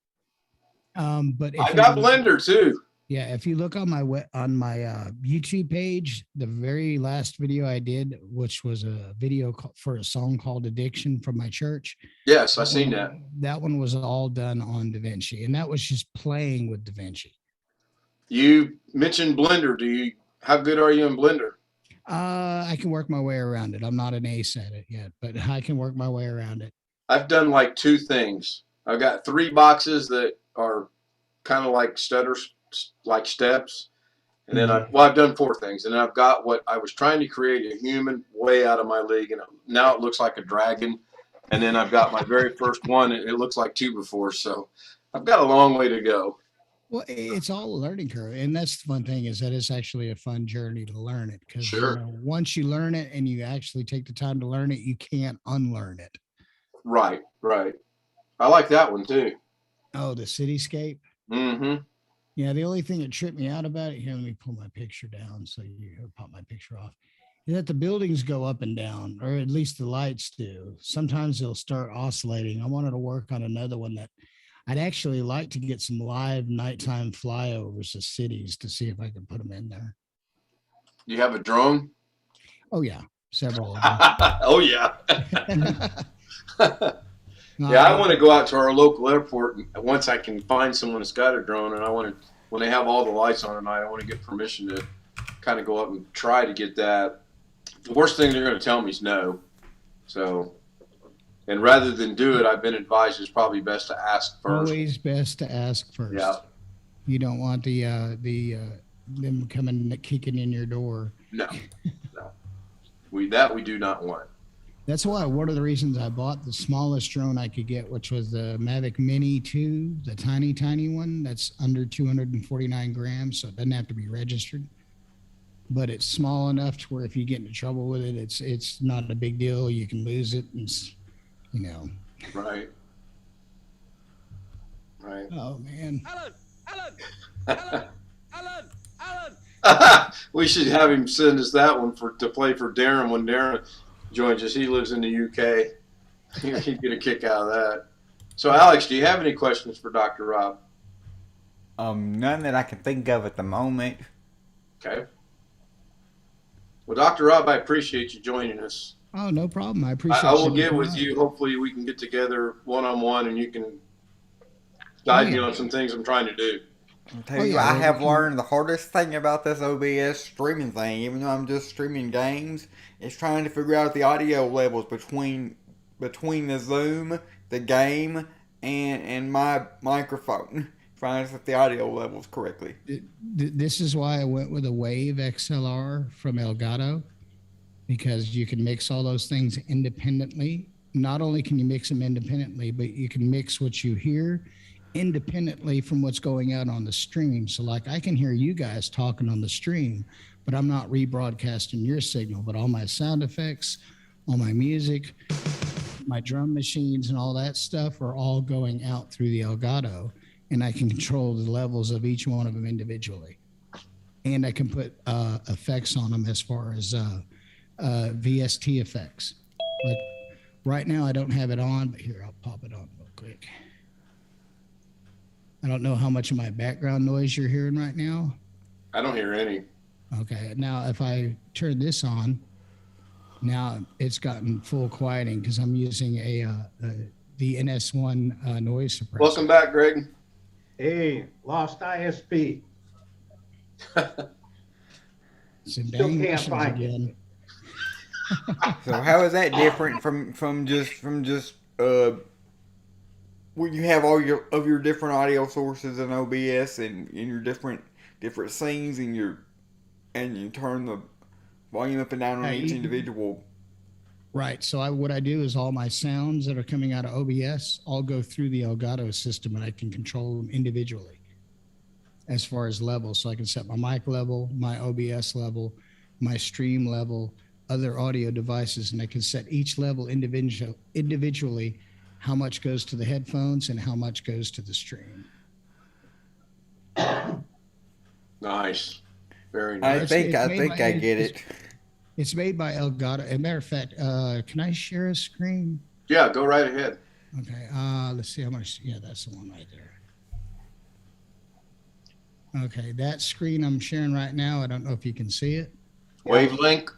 But if I got Blender too. Yeah, if you look on my YouTube page, the very last video I did, which was a video for a song called "Addiction" from my church. Yes, I seen that. That one was all done on DaVinci, and that was just playing with DaVinci. You mentioned Blender. How good are you in Blender? I can work my way around it. I'm not an ace at it yet, but I can work my way around it. I've done like 2 things. I've got 3 boxes that are kind of like stutters, like steps. And then I've done 4 things. And then I've got what I was trying to create, a human way out of my league. And now it looks like a dragon. And then I've got my very first one. It looks like 2 before. So I've got a long way to go. Well, it's all a learning curve. And that's the fun thing, is that it's actually a fun journey to learn it. Because once you learn it and you actually take the time to learn it, you can't unlearn it. Right. I like that one too. Oh, the cityscape? Mm-hmm. Yeah, the only thing that tripped me out about it, here, let me pull my picture down so you or pop my picture off, is that the buildings go up and down, or at least the lights do. Sometimes they'll start oscillating. I wanted to work on another one that I'd actually like to get some live nighttime flyovers of cities to see if I can put them in there. You have a drone? Oh, yeah, several of them. Oh, yeah. No, Yeah, I want to go out to our local airport and once I can find someone that's got a drone, and I want to, when they have all the lights on at night, I want to get permission to kind of go up and try to get that. The worst thing they're going to tell me is no. So, and rather than do it, I've been advised it's probably best to ask first. Always best to ask first. Yeah. You don't want them coming kicking in your door. No. We do not want. That's why one of the reasons I bought the smallest drone I could get, which was the Mavic Mini 2, the tiny one that's under 249 grams, so it doesn't have to be registered. But it's small enough to where if you get into trouble with it, it's not a big deal. You can lose it, and you know. Right. Right. Oh man. Alan! We should have him send us that one to play for Darren when Darren joins us. He lives in the UK. He'd get a kick out of that. So, Alex, do you have any questions for Dr. Rob? None that I can think of at the moment. Okay. Well, Dr. Rob, I appreciate you joining us. Oh, no problem. I appreciate. I will you get coming with on. you. Hopefully, we can get together one-on-one, and you can guide me on some things I'm trying to do. I'll tell you, I have learned the hardest thing about this OBS streaming thing, even though I'm just streaming games, is trying to figure out the audio levels between the Zoom, the game, and my microphone. Trying to set the audio levels correctly. This is why I went with a Wave XLR from Elgato, because you can mix all those things independently. Not only can you mix them independently, but you can mix what you hear independently from what's going out on the stream. So like I can hear you guys talking on the stream, but I'm not rebroadcasting your signal, but all my sound effects, all my music, my drum machines and all that stuff are all going out through the Elgato, and I can control the levels of each one of them individually. And I can put effects on them as far as VST effects. Like right now I don't have it on, but here, I'll pop it on real quick. I don't know how much of my background noise you're hearing right now. I don't hear any. Okay, now if I turn this on, now it's gotten full quieting because I'm using the NS1 noise suppressor. Welcome back, Greg. Hey, lost ISP. Some Still dang can't missions find it. again. So how is that different from just where you have all your different audio sources in OBS and in your different scenes and you turn the volume up and down on each individual. Right. So what I do is all my sounds that are coming out of OBS all go through the Elgato system, and I can control them individually as far as levels. So I can set my mic level, my OBS level, my stream level, other audio devices, and I can set each level individually how much goes to the headphones and how much goes to the stream. Nice. Very nice. I think I get it. It's made by Elgato. As a matter of fact, can I share a screen? Yeah, go right ahead. Okay. Let's see how much. Yeah, that's the one right there. Okay, that screen I'm sharing right now. I don't know if you can see it. Wavelength.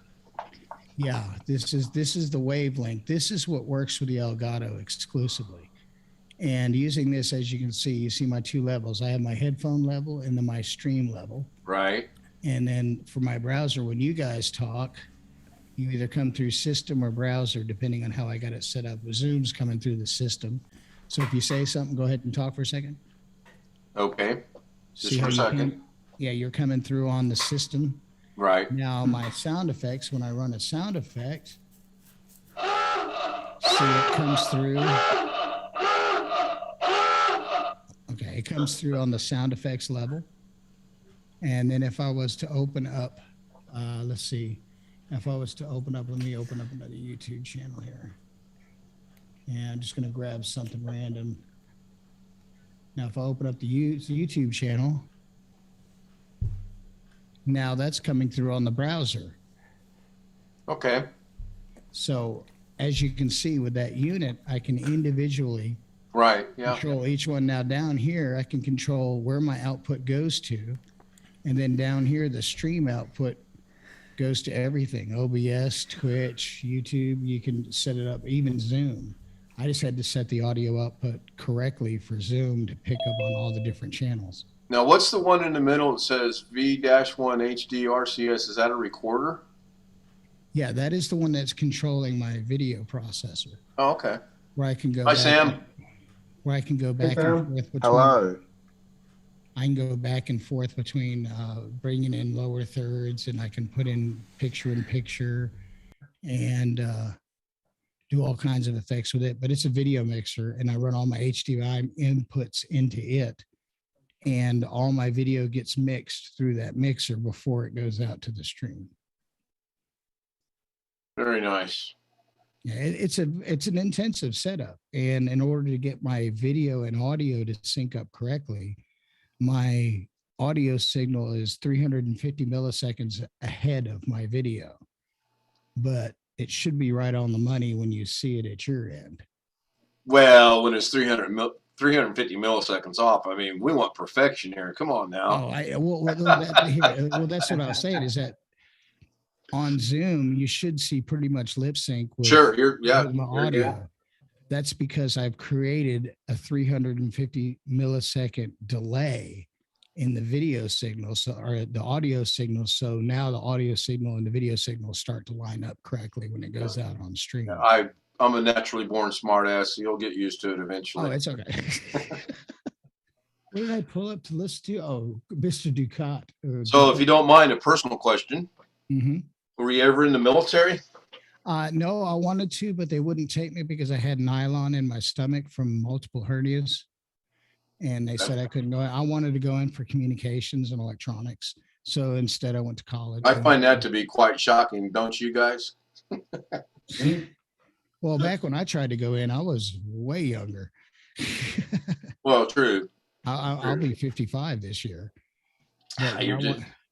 Yeah, this is the wavelength. This is what works with the Elgato exclusively. And using this, as you can see, you see my two levels. I have my headphone level and then my stream level. Right. And then for my browser, when you guys talk, you either come through system or browser, depending on how I got it set up. Zoom's coming through the system. So if you say something, go ahead and talk for a second. Okay. Just See for how a you second. Yeah, you're coming through on the system. Right. Now my sound effects, when I run a sound effect, see it comes through. Okay, it comes through on the sound effects level. And then if I was to open up, let's see, if I was to open up, let me open up another YouTube channel here. And I'm just going to grab something random. Now, if I open up the YouTube channel, Now that's coming through on the browser. Okay. So as you can see with that unit, I can individually Right. Yeah. control each one. Now down here, I can control where my output goes to. And then down here, the stream output goes to everything. OBS, Twitch, YouTube, you can set it up, even Zoom. I just had to set the audio output correctly for Zoom to pick up on all the different channels. Now, what's the one in the middle that says V-1 HD RCS? Is that a recorder? Yeah, that is the one that's controlling my video processor. Oh, okay. Where I can go Hi, back, Sam. where I can go back Sam. and forth between. Hello. I can go back and forth between bringing in lower thirds, and I can put in picture-in-picture and do all kinds of effects with it. But it's a video mixer, and I run all my HDMI inputs into it, and all my video gets mixed through that mixer before it goes out to the stream. Very nice. Yeah, it's an intensive setup, and in order to get my video and audio to sync up correctly, my audio signal is 350 milliseconds ahead of my video, but it should be right on the money when you see it at your end. Well, when it's 350 milliseconds off, I mean, we want perfection here. Come on now. Well, that's what I was saying is that on Zoom, you should see pretty much lip sync with, Sure. with my audio. That's because I've created a 350 millisecond delay in the video signal, or the audio signal. So now the audio signal and the video signal start to line up correctly when it goes out on stream. I'm a naturally born smartass, so you'll get used to it eventually. Oh, it's okay. What did I pull up to listen to? Oh, Mr. Ducat. So if you don't mind, a personal question. Mm-hmm. Were you ever in the military? No, I wanted to, but they wouldn't take me because I had nylon in my stomach from multiple hernias. And they said I couldn't go. I wanted to go in for communications and electronics. So instead I went to college. I find that to be quite shocking, don't you guys? Well, back when I tried to go in, I was way younger. Well, true. I'll be 55 this year. But You're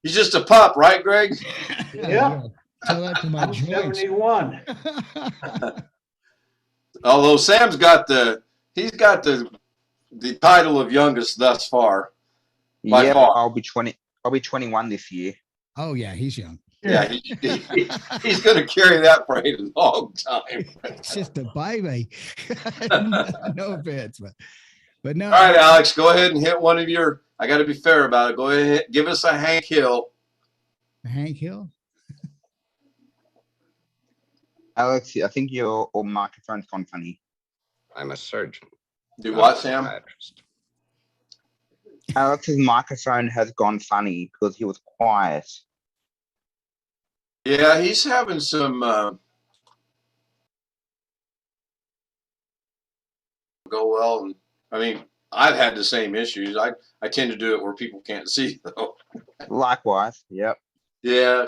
just a pup, right, Greg? Yeah. Tell that to my I'm joints. 71. Although Sam's got the title of youngest thus far. By Yep, far. I'll be 21 this year. Oh yeah, he's young. Yeah, he's going to carry that for a long time. It's just a baby. No offense, but no. All right, Alex, go ahead and hit one of your. I got to be fair about it. Go ahead, give us a Hank Hill. Hank Hill. Alex, I think your microphone's gone funny. I'm a surgeon. Do what, Sam? Psychiatrist. Alex's microphone has gone funny because he was quiet. Yeah, he's having some go well, and I mean, I've had the same issues. I tend to do it where people can't see, though. Likewise, yep. Yeah.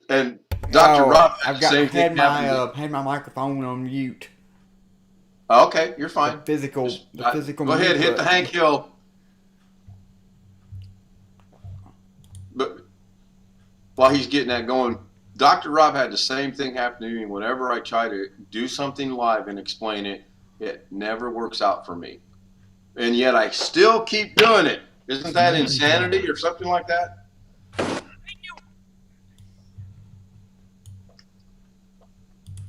And Dr. Rob had I've the same thing happen. had my microphone on mute. Okay, you're fine. The physical Go ahead, mute hit the button. Hank Hill. But while he's getting that going, Dr. Rob had the same thing happen to me. Whenever I try to do something live and explain it, it never works out for me. And yet I still keep doing it. Isn't that insanity or something like that?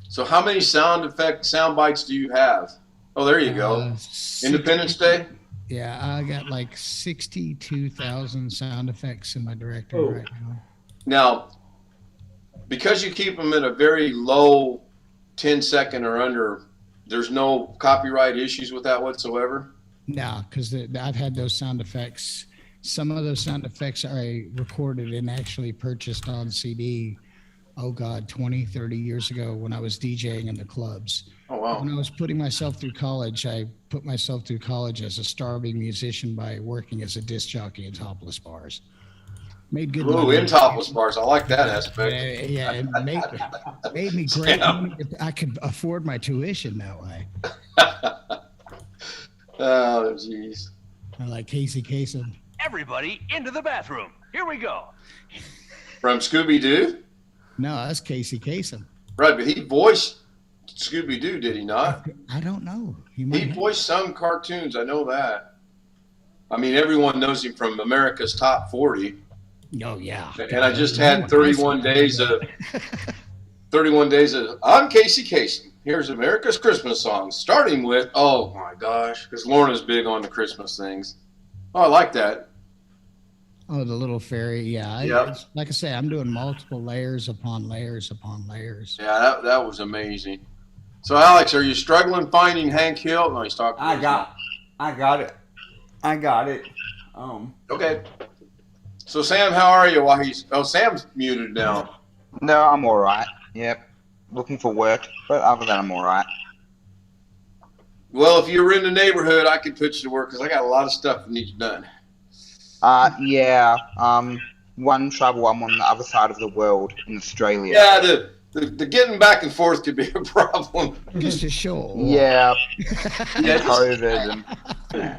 So how many sound bites do you have? Oh, there you go. Independence Day? Yeah, I got like 62,000 sound effects in my directory right now. Now, because you keep them at a very low 10-second or under, there's no copyright issues with that whatsoever? No, because I've had those sound effects. Some of those sound effects I recorded and actually purchased on CD, 20, 30 years ago when I was DJing in the clubs. Oh, wow. When I was putting myself through college, I put myself through college as a starving musician by working as a disc jockey in topless bars. Made good Ooh, money. in topless bars. I like that aspect. Yeah, it made me great money. I could afford my tuition that way. Oh, jeez. I like Casey Kasem. Everybody into the bathroom. Here we go. From Scooby-Doo? No, that's Casey Kasem. Right, but he voiced Scooby-Doo, did he not? I don't know. He He voiced some cartoons, I know that. I mean, everyone knows him from America's Top 40. Oh, yeah. And I just had 31 days of, I'm Casey Kasem. Here's America's Christmas songs, starting with, oh my gosh, because Lorna's big on the Christmas things. Oh, I like that. Oh, the little fairy. Yeah. Yep. Like I say, I'm doing multiple layers upon layers upon layers. Yeah, that was amazing. So, Alex, are you struggling finding Hank Hill? No, he's talking. I got it. Okay. So, Sam, how are you? Sam's muted now. No, I'm all right. Yep. Looking for work, but other than I'm all right. Well, if you were in the neighborhood, I could put you to work because I got a lot of stuff that needs done. Yeah. One trouble, I'm on the other side of the world in Australia. Yeah, the getting back and forth could be a problem. Just a show. Yeah. Yeah, COVID and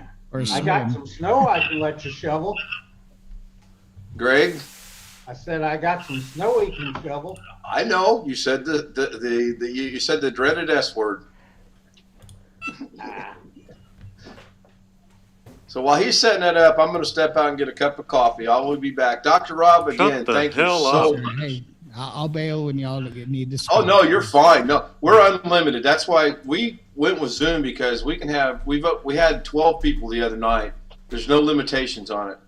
I got some snow I can let you shovel. Greg, I said I got some snow we can shovel. I know you said you said the dreaded S word. So while he's setting that up, I'm going to step out and get a cup of coffee. I will be back. Dr. Rob, again, thank you so much. Hey, I'll bail when y'all need this. Oh, no, you're fine. No, we're unlimited. That's why we went with Zoom, because we can have, we had 12 people the other night. There's no limitations on it.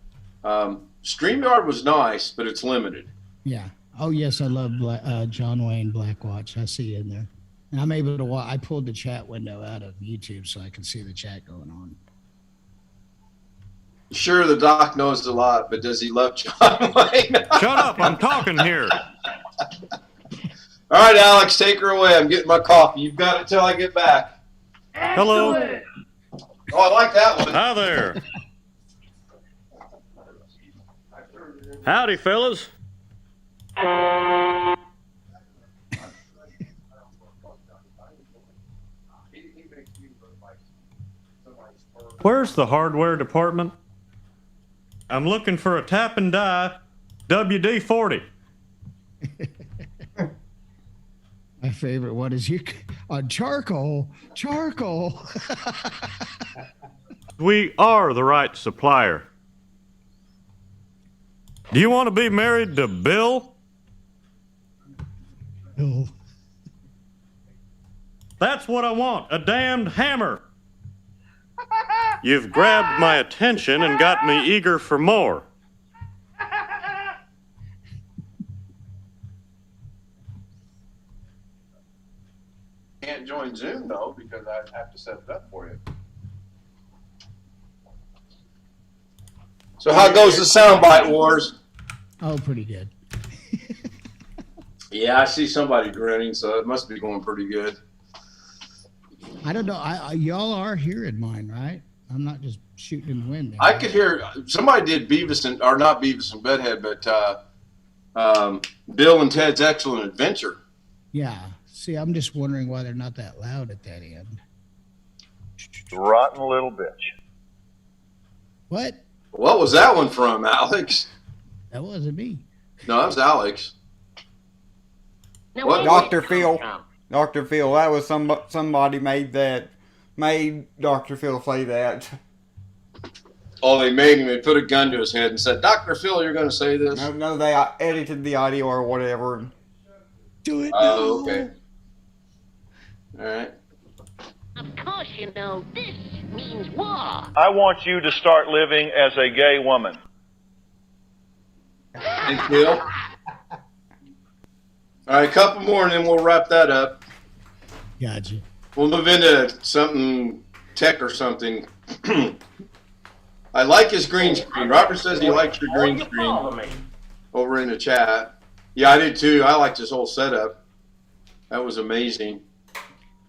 StreamYard was nice, but it's limited. Yeah. Oh, yes, I love John Wayne Blackwatch. I see you in there. And I'm able to watch. I pulled the chat window out of YouTube so I can see the chat going on. Sure, the doc knows a lot, but does he love John Wayne? Shut up, I'm talking here. All right, Alex, take her away. I'm getting my coffee. You've got it till I get back. Hello. Oh, I like that one. Hi there. Howdy, fellas. Where's the hardware department? I'm looking for a tap and die WD-40. My favorite one is charcoal. We are the right supplier. Do you want to be married to Bill? Bill. That's what I want, a damned hammer. You've grabbed my attention and got me eager for more. Can't join Zoom, though, because I have to set it up for you. So how goes the soundbite wars? Oh, pretty good. Yeah, I see somebody grinning, so it must be going pretty good. I don't know. Y'all are hearing mine, right? I'm not just shooting in the wind there. I could hear somebody did Beavis and, or not Beavis and Bedhead, but Bill and Ted's Excellent Adventure. Yeah. See, I'm just wondering why they're not that loud at that end. Rotten little bitch. What? What was that one from, Alex? That wasn't me. No, that was Alex. What? Dr. Phil. Dr. Phil. That was somebody made Dr. Phil say that. Oh, they made him. They put a gun to his head and said, "Dr. Phil, you're going to say this?" No, they edited the audio or whatever. Do it. Oh, okay. All right. Of course, you know, this means war. I want you to start living as a gay woman. Thank you. All right, a couple more and then we'll wrap that up. Gotcha. We'll move into something tech or something. I like his green screen. Robert says he likes your green screen over in the chat. Yeah, I did too. I liked his whole setup. That was amazing.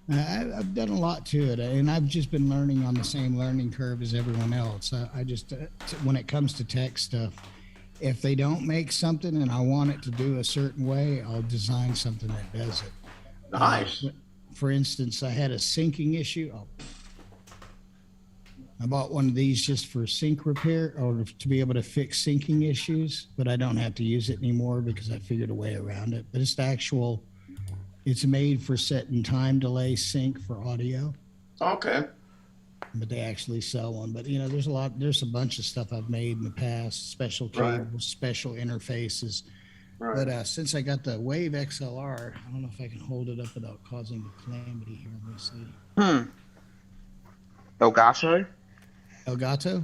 I've done a lot to it, and I've just been learning on the same learning curve as everyone else. I just, when it comes to tech stuff, if they don't make something and I want it to do a certain way, I'll design something that does it. Nice. For instance, I had a syncing issue. I bought one of these just for sync repair or to be able to fix syncing issues, but I don't have to use it anymore because I figured a way around it. But it's the actual, it's made for setting time delay sync for audio. Okay. But they actually sell one. But you know, there's a bunch of stuff I've made in the past, special cables, Right. special interfaces. Right. But since I got the Wave XLR, I don't know if I can hold it up without causing a calamity here. Let me see. Elgato? Elgato?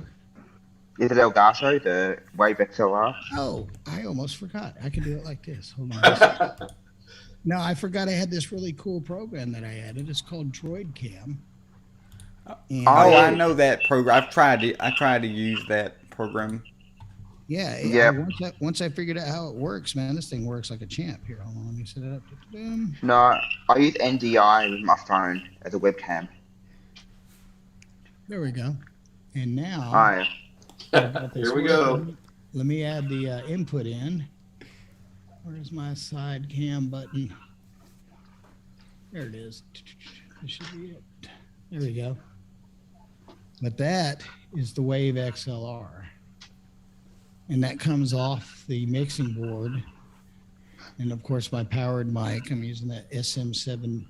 Is it Elgato, the Wave XLR? Oh, I almost forgot. I can do it like this. Hold on. No, I forgot I had this really cool program that I added. It's called Droid Cam. And, I know that program. I tried to use that program. yeah. Yep. Once I figured out how it works, man, this thing works like a champ. Here, hold on, let me set it up. No, I use NDI with my phone as a webcam. There we go. And now, Hi. I've got this Here we working. go. Let me add the input in. Where's my side cam button? There it is. This should be it. There we go. But that is the Wave XLR. And that comes off the mixing board. And of course, my powered mic, I'm using that SM7B.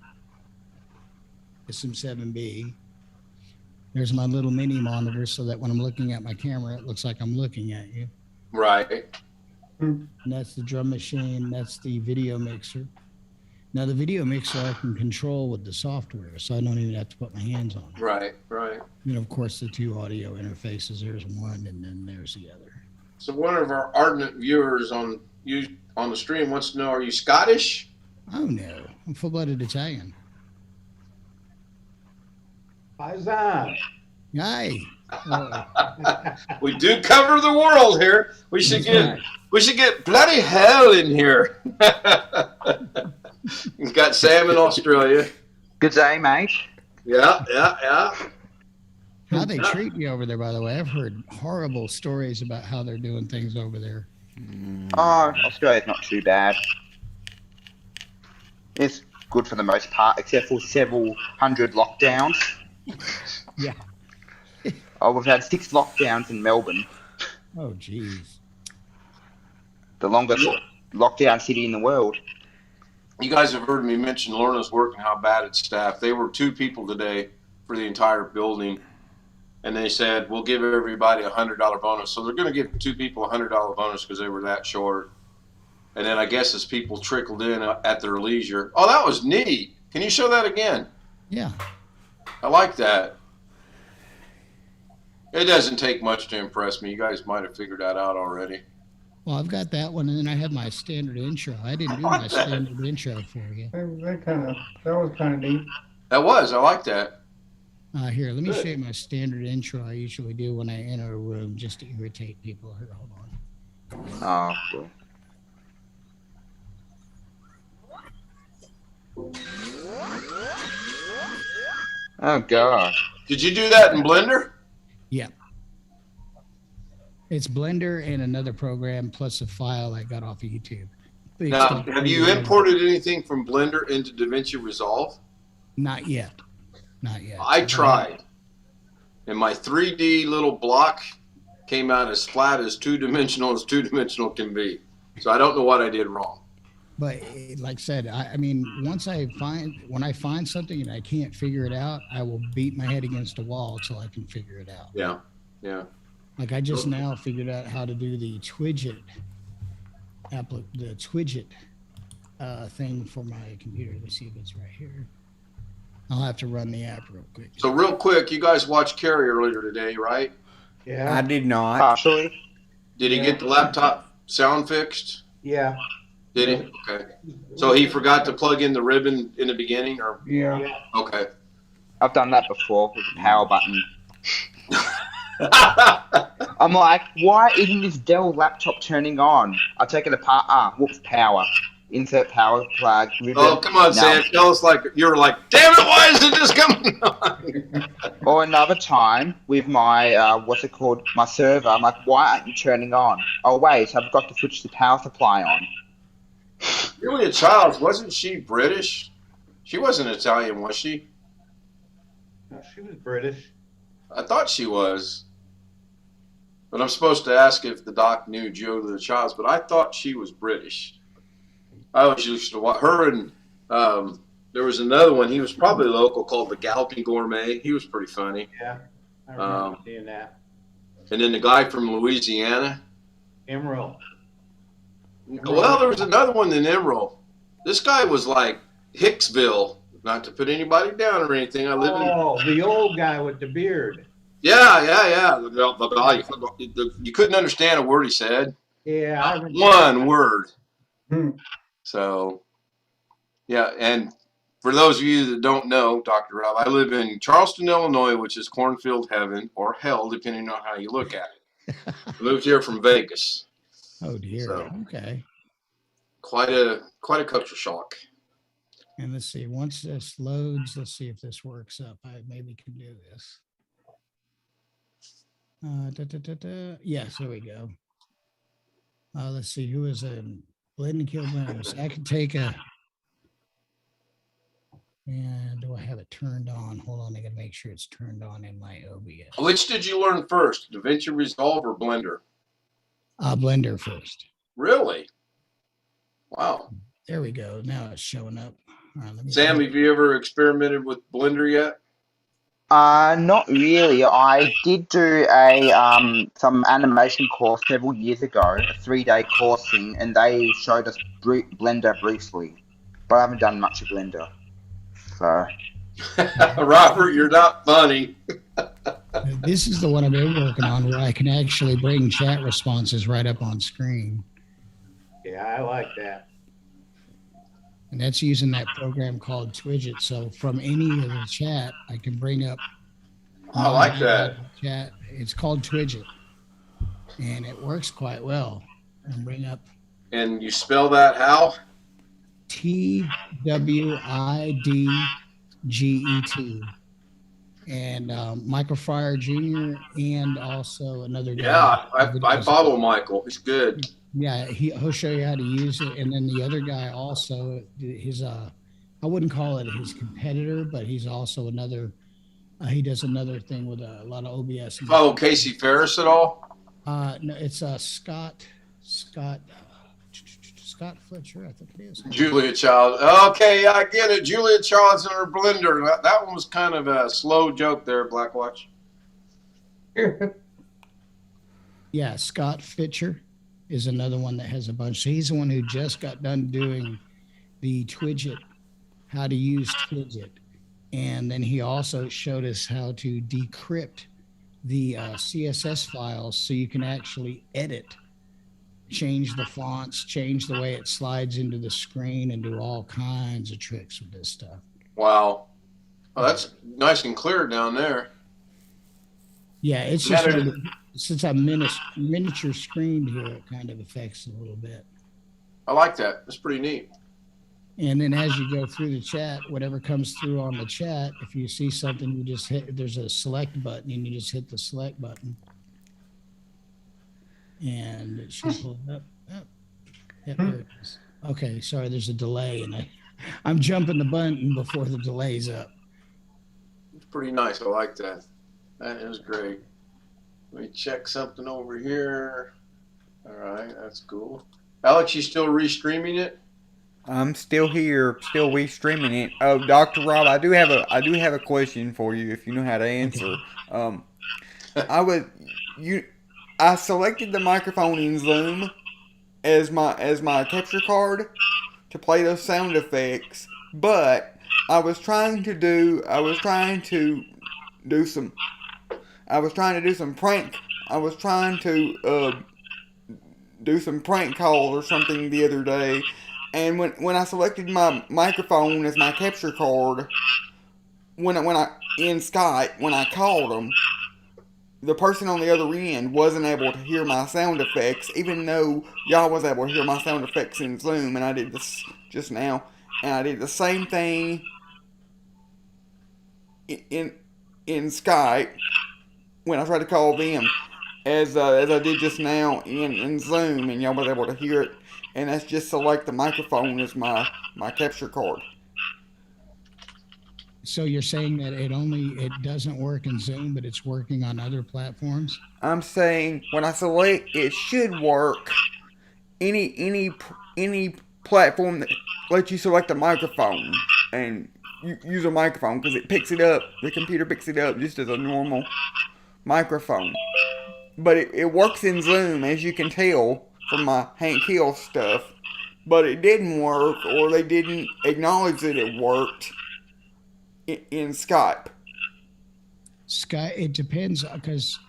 There's my little mini monitor so that when I'm looking at my camera, it looks like I'm looking at you. Right. And that's the drum machine. That's the video mixer. Now the video mixer I can control with the software, so I don't even have to put my hands on it. Right. Right. And of course, the two audio interfaces. There's one, and then there's the other. So one of our ardent viewers on the stream wants to know: are you Scottish? Oh no, I'm full-blooded Italian. Paisan. Aye. We do cover the world here. We should get bloody hell in here. He's got Sam in Australia. Good day, mate. Yeah. How they treat me over there, by the way. I've heard horrible stories about how they're doing things over there. Oh, Australia's not too bad. It's good for the most part, except for several hundred lockdowns. Yeah. Oh, we've had 6 lockdowns in Melbourne. Oh, geez. The longest lockdown city in the world. You guys have heard me mention Lorna's work and how bad it's staffed. They were 2 people today for the entire building, and they said, we'll give everybody a $100 bonus. So they're going to give 2 people a $100 bonus because they were that short. And then I guess as people trickled in at their leisure. Oh, that was neat. Can you show that again? Yeah. I like that. It doesn't take much to impress me. You guys might have figured that out already. Well, I've got that one, and then I have my standard intro. I didn't do my standard intro for you. That was kind of neat. That was. I like that. Here, let me Good. show you my standard intro I usually do when I enter a room just to irritate people. Here, hold on. Oh, cool. Oh, God. Did you do that in Blender? Yeah. It's Blender and another program plus a file I got off of YouTube. Now, have you imported anything from Blender into DaVinci Resolve? Not yet. Not yet. I tried. And my 3D little block came out as flat as two-dimensional can be. So I don't know what I did wrong. But like I said, I mean, when I find something and I can't figure it out, I will beat my head against a wall till I can figure it out. Yeah, yeah. Like I just now figured out how to do the Twidget thing for my computer. Let's see if it's right here. I'll have to run the app real quick. So real quick, you guys watched Carrie earlier today, right? Yeah. I did not. Partially. Did he get the laptop sound fixed? Yeah. Did he? Okay. So he forgot to plug in the ribbon in the beginning, or? Yeah. Okay. I've done that before with the power button. I'm like, why isn't this Dell laptop turning on? I take it apart. Whoops, power. Insert power plug. Ribbon. Oh, come on, Sam. Tell us you're like, damn it, why isn't this coming on? Or another time with my, what's it called, my server. I'm like, why aren't you turning on? Oh, wait, I've got to switch the power supply on. Julia Childs, wasn't she British? She wasn't Italian, was she? No, she was British. I thought she was. But I'm supposed to ask if the doc knew Julia Childs, but I thought she was British. I always used to watch her, and there was another one. He was probably local, called the Galloping Gourmet. He was pretty funny. Yeah, I remember seeing that. And then the guy from Louisiana. Emerald. Well, there was another one in Emerald. This guy was like Hicksville. Not to put anybody down or anything. I live in. Oh, the old guy with the beard. Yeah. You couldn't understand a word he said. Yeah, I remember One word. So, yeah, and for those of you that don't know, Dr. Rob, I live in Charleston, Illinois, which is cornfield heaven or hell, depending on how you look at it. I moved here from Vegas. Oh dear. So, okay. Quite a culture shock. And let's see, once this loads, let's see if this works up. I maybe can do this. Yes, there we go. Let's see, who is in Blend and Kill Blends? I can take a, and do I have it turned on? Hold on, I gotta make sure it's turned on in my OBS. Which did you learn first, DaVinci Resolve or Blender? Blender first. Really? Wow. There we go. Now it's showing up. All right, Sam, have you ever experimented with Blender yet? Not really. I did do a some animation course several years ago, a 3-day coursing, and they showed us Blender briefly, but I haven't done much of Blender. So, Robert, you're not funny. This is the one I've been working on, where I can actually bring chat responses right up on screen. Yeah, I like that. And that's using that program called Twidget. So from any of the chat, I can bring up. I like that. Chat. It's called Twidget, and it works quite well. And bring up. And you spell that how? TWIDGET. And Michael Fryer Jr. and also another guy. Yeah, I follow Michael. He's good. Yeah, he'll show you how to use it. And then the other guy also, his I wouldn't call it his competitor, but he's also another. He does another thing with a lot of OBS. Follow Casey Ferris at all? No, it's Scott Fletcher, I think it is. Julia Child. Okay, I get it. Julia Child's in her Blender. That one was kind of a slow joke there, Blackwatch. Yeah, Scott Fitcher is another one that has a bunch. So he's the one who just got done doing the Twidget, how to use Twidget. And then he also showed us how to decrypt the CSS files so you can actually edit, change the fonts, change the way it slides into the screen, and do all kinds of tricks with this stuff. Wow. Oh, that's nice and clear down there. Yeah, it's just since I'm miniature screened here, it kind of affects it a little bit. I like that. That's pretty neat. And then as you go through the chat, whatever comes through on the chat, if you see something, you just hit, there's a select button, and you just hit the select button. And it should pull it up. Oh, yeah, there it is. Okay, sorry, there's a delay, and I'm jumping the button before the delay's up. It's pretty nice. I like that. That is great. Let me check something over here. All right, that's cool. Alex, you still restreaming it? I'm still here, still restreaming it. Oh, Dr. Rob, I do have a question for you if you know how to answer. I selected the microphone in Zoom as my capture card to play those sound effects, but I was trying to do some prank calls or something the other day. And when I selected my microphone as my capture card, when I in Skype, when I called them, the person on the other end wasn't able to hear my sound effects, even though y'all was able to hear my sound effects in Zoom. And I did this just now, and I did the same thing in Skype when I tried to call them as I did just now in Zoom, and y'all was able to hear it. And that's just select the microphone as my capture card. So you're saying that it doesn't work in Zoom, but it's working on other platforms? I'm saying when I select, it should work. Any platform that lets you select a microphone and use a microphone because it picks it up. The computer picks it up just as a normal microphone. But it works in Zoom, as you can tell from my Hank Hill stuff. But it didn't work, or they didn't acknowledge that it worked in Skype. Skype, it depends because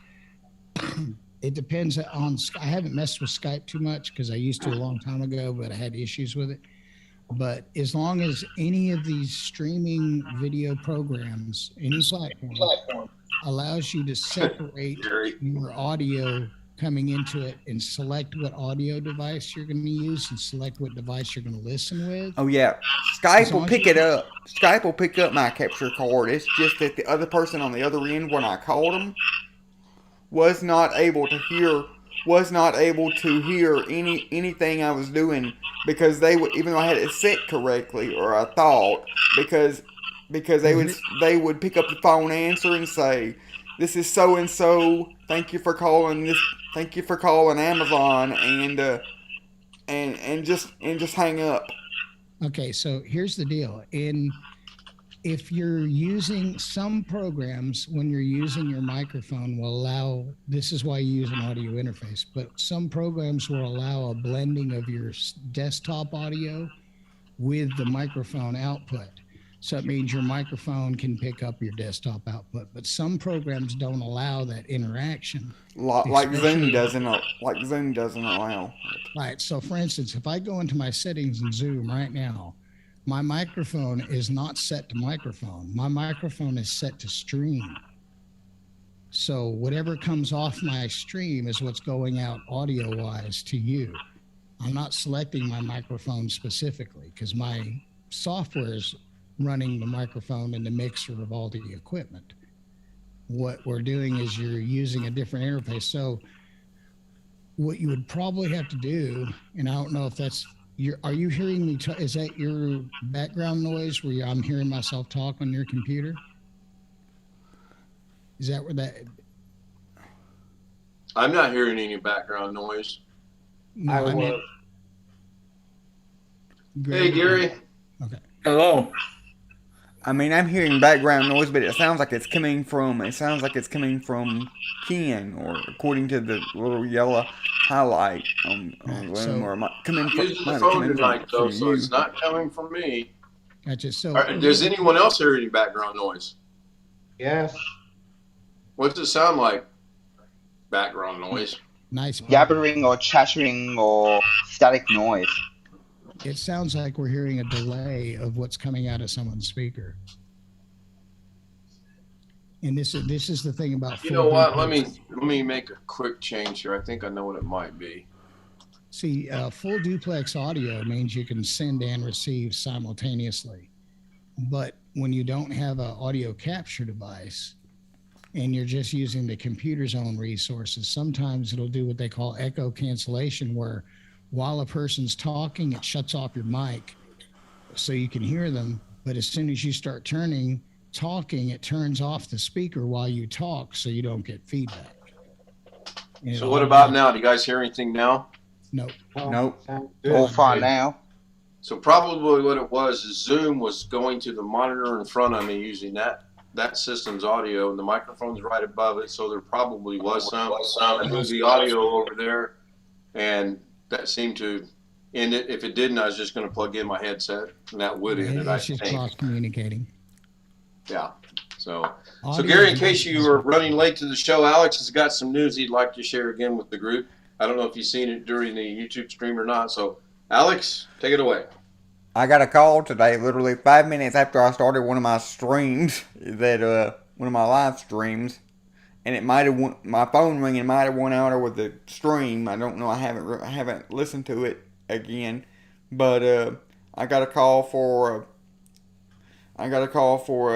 it depends on. I haven't messed with Skype too much because I used to a long time ago, but I had issues with it. But as long as any of these streaming video programs, any platform, allows you to separate your audio coming into it and select what audio device you're going to use and select what device you're going to listen with. Oh yeah, Skype will pick it up. Skype will pick up my capture card. It's just that the other person on the other end, when I called them, was not able to hear anything I was doing because they would, even though I had it set correctly, or I thought, because they would pick up the phone, answer, and say, "This is so and so. Thank you for calling this. Thank you for calling Amazon," and just hang up. Okay, so here's the deal. If you're using some programs, when you're using your microphone, will allow, this is why you use an audio interface, but some programs will allow a blending of your desktop audio with the microphone output. So it means your microphone can pick up your desktop output, but some programs don't allow that interaction. Like Zoom doesn't allow. Right. So for instance, if I go into my settings in Zoom right now, my microphone is not set to microphone. My microphone is set to stream. So whatever comes off my stream is what's going out audio-wise to you. I'm not selecting my microphone specifically because my software is running the microphone and the mixer of all the equipment. What we're doing is you're using a different interface. So what you would probably have to do, and I don't know if that's, are you hearing me? Is that your background noise where I'm hearing myself talk on your computer? Is that where that? I'm not hearing any background noise. No, I was. Hey, Gary. Okay. Hello. I mean, I'm hearing background noise, but it sounds like it's coming from Ken, or according to the little yellow highlight on Zoom, or coming from. Using the phone tonight, though, so it's not coming from me. Gotcha. So, does anyone else hear any background noise? Yes. What's it sound like? Background noise. Nice. Yabbering or chattering or static noise. It sounds like we're hearing a delay of what's coming out of someone's speaker. And this is the thing about. You know what? Let me make a quick change here. I think I know what it might be. See, full duplex audio means you can send and receive simultaneously. But when you don't have an audio capture device and you're just using the computer's own resources, sometimes it'll do what they call echo cancellation, where while a person's talking, it shuts off your mic so you can hear them. But as soon as you start talking, it turns off the speaker while you talk so you don't get feedback. So what about now? Do you guys hear anything now? Nope. Nope. All fine now. So probably what it was is Zoom was going to the monitor in front of me using that system's audio, and the microphone's right above it, so there probably was some the audio over there, and that seemed to end it. If it didn't, I was just going to plug in my headset, and that would end it, I It's just think. cross communicating. Yeah. So Gary, in case you were running late to the show, Alex has got some news he'd like to share again with the group. I don't know if you've seen it during the YouTube stream or not. So, Alex, take it away. I got a call today, literally 5 minutes after I started one of my streams, one of my live streams, and it might have my phone ringing might have went out with the stream. I don't know. I haven't listened to it again, but I got a call for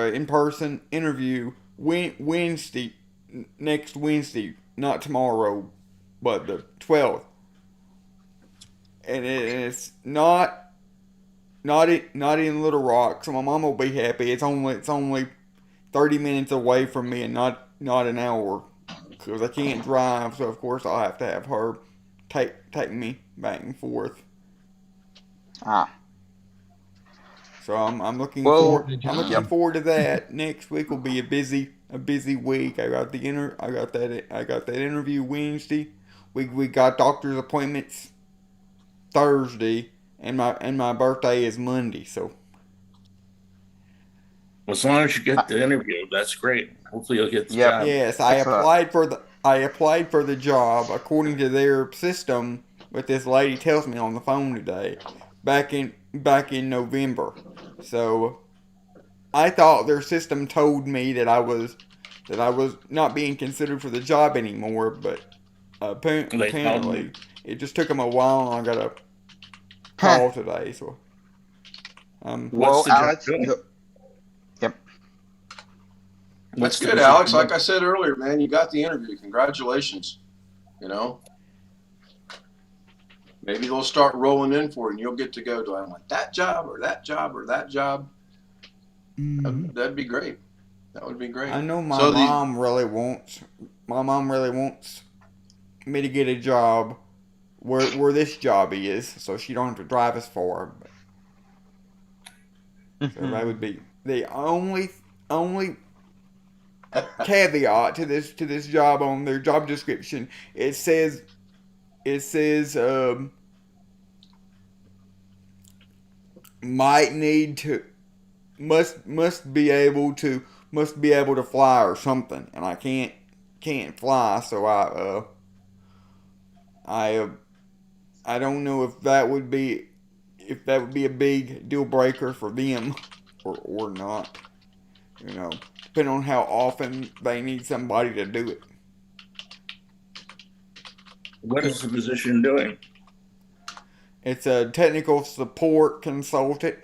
an in-person interview next Wednesday, not tomorrow, but the 12th. And it's not not in Little Rock, so my mom will be happy. It's only 30 minutes away from me and not an hour because I can't drive. So of course I'll have to have her take me back and forth. Ah. So I'm looking Well, looking forward to that. Next week will be a busy week. I got that interview Wednesday. We got doctor's appointments Thursday, and my birthday is Monday. So As long as you get the interview, that's great. Hopefully you'll get the Yep. job. yes, Excellent. I applied for the job according to their system. What this lady tells me on the phone today, back in November. So I thought their system told me that I was not being considered for the job anymore, but They told me. apparently it just took them a while, and I got a Huh. call today. So What's Well, the job Alex, doing? yep. That's What's the good, position Alex. Like doing? I said earlier, man, you got the interview. Congratulations. You know, maybe they'll start rolling in for it, and you'll get to go. Do I want that job or that job or that job? Mhm. That'd be great. That would be great. I know So the my mom really wants me to get a job where this job is, so she don't have to drive as far. So that would be the only caveat to this job on their job description. It says might need to must be able to fly or something, and I can't fly, so I don't know if that would be a big deal breaker for them or not. You know, depending on how often they need somebody to do it. What is the position doing? It's a technical support consultant.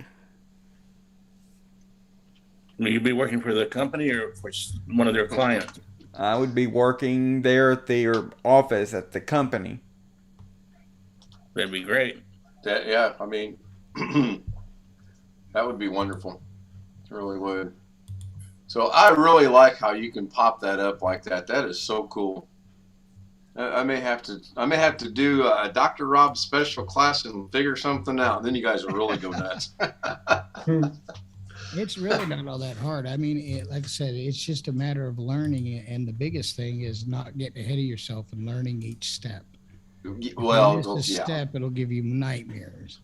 Will you be working for the company or for one of their clients? I would be working there at their office at the company. That'd be great. yeah, I mean, that would be wonderful. It really would. So I really like how you can pop that up like that. That is so cool. I may have to do a Dr. Rob special class and figure something out. Then you guys will really go nuts. It's really not all that hard. I mean, like I said, it's just a matter of learning it. And the biggest thing is not getting ahead of yourself and learning each step. Well, if you miss a yeah. step, it'll give you nightmares.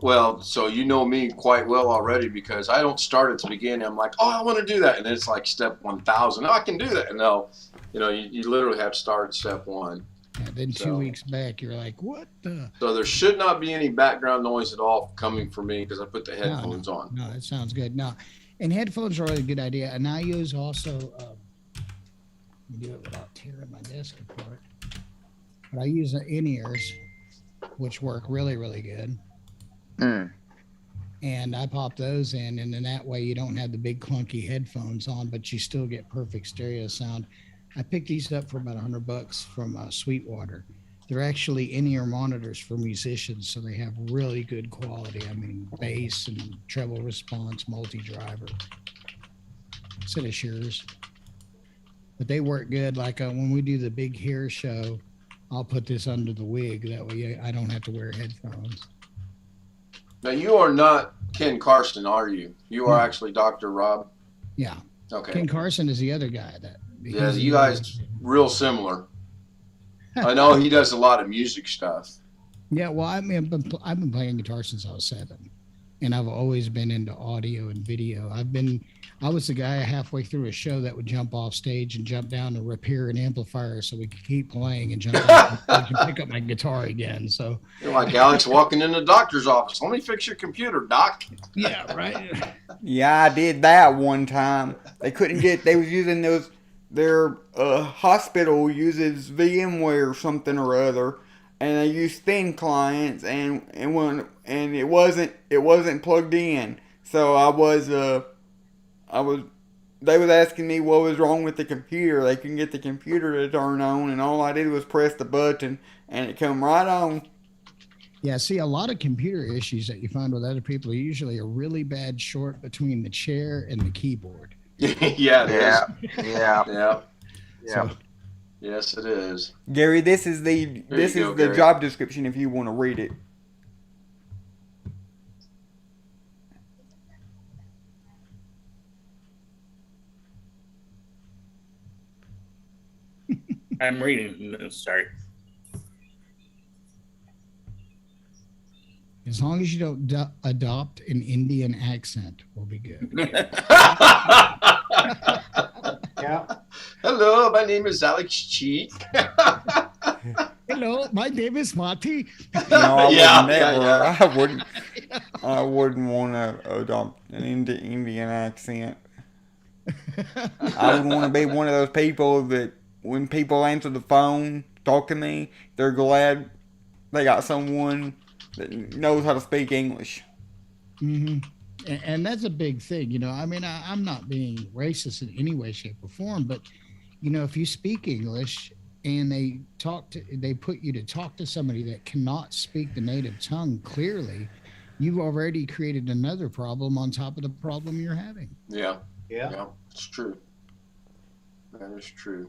Well, so you know me quite well already because I don't start at the beginning. I'm like, oh, I want to do that. And then it's like step 1,000. Oh, I can do that. And no, you literally have to start at step 1. Yeah, then 2 weeks back, you're like, what the? So there should not be any background noise at all coming from me because I put the headphones on. No, it sounds good. No, and headphones are really a good idea. And I use also, let me do it without tearing my desk apart. But I use in-ears, which work really, really good. And I pop those in, and then that way you don't have the big clunky headphones on, but you still get perfect stereo sound. I picked these up for about $100 from Sweetwater. They're actually in-ear monitors for musicians, so they have really good quality. I mean, bass and treble response, multi-driver. Set of Sures. But they work good. Like when we do the big hair show, I'll put this under the wig. That way I don't have to wear headphones. Now, you are not Ken Carson, are you? You are actually Dr. Rob? Yeah. Okay. Ken Carson is the other guy. Yeah, you guys real similar. I know he does a lot of music stuff. Yeah, well, I mean, I've been playing guitar since I was 7, and I've always been into audio and video. I was the guy halfway through a show that would jump off stage and jump down to repair an amplifier so we could keep playing and jump off stage and pick up my guitar again. So you're like Alex walking in the doctor's office. Let me fix your computer, doc. Yeah, right. Yeah, I did that one time. They was using their hospital uses VMware or something or other, and they use thin clients, and it wasn't plugged in. So they was asking me what was wrong with the computer. They couldn't get the computer to turn on, and all I did was press the button, and it come right on. Yeah, see, a lot of computer issues that you find with other people are usually a really bad short between the chair and the keyboard. Yeah, it is. Yeah. Yeah. So, Yes, it is. Gary, this is the There you go, Gary. job description if you want to read it. I'm reading. Sorry. as long as you don't adopt an Indian accent, we'll be good. Yeah. Hello, my name is Alex Cheek. Hello, my name is Marty. No, I Yeah, would never. yeah. I wouldn't want to adopt an Indian accent. I would want to be one of those people that when people answer the phone, talk to me, they're glad they got someone that knows how to speak English. Mm-hmm. And that's a big thing, you know. I mean, I'm not being racist in any way, shape, or form, but you know, if you speak English and they put you to talk to somebody that cannot speak the native tongue clearly, you've already created another problem on top of the problem you're having. Yeah. Yeah. Yeah, it's true. That is true.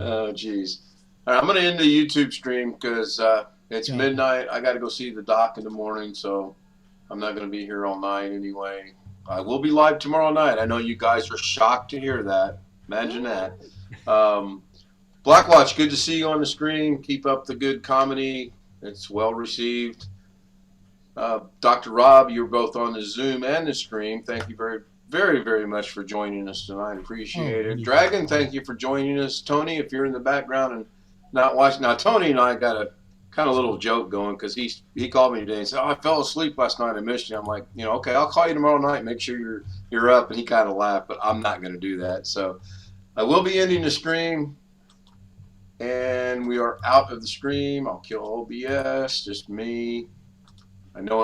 Oh, geez. All right, I'm going to end the YouTube stream because it's midnight. I got to go see the doc in the morning, so I'm not going to be here all night anyway. I will be live tomorrow night. I know you guys are shocked to hear that. Imagine that. Blackwatch, good to see you on the screen. Keep up the good comedy. It's well received. Dr. Rob, you're both on the Zoom and the stream. Thank you very, very, very much for joining us tonight. Appreciate it. Dragon, thank you for joining us. Tony, if you're in the background and not watching. Now, Tony and I got a kind of little joke going because he called me today and said, "Oh, I fell asleep last night. I missed you." I'm like, okay, I'll call you tomorrow night. Make sure you're up. And he kind of laughed, but I'm not going to do that. So I will be ending the stream. And we are out of the stream. I'll kill OBS, just me. I know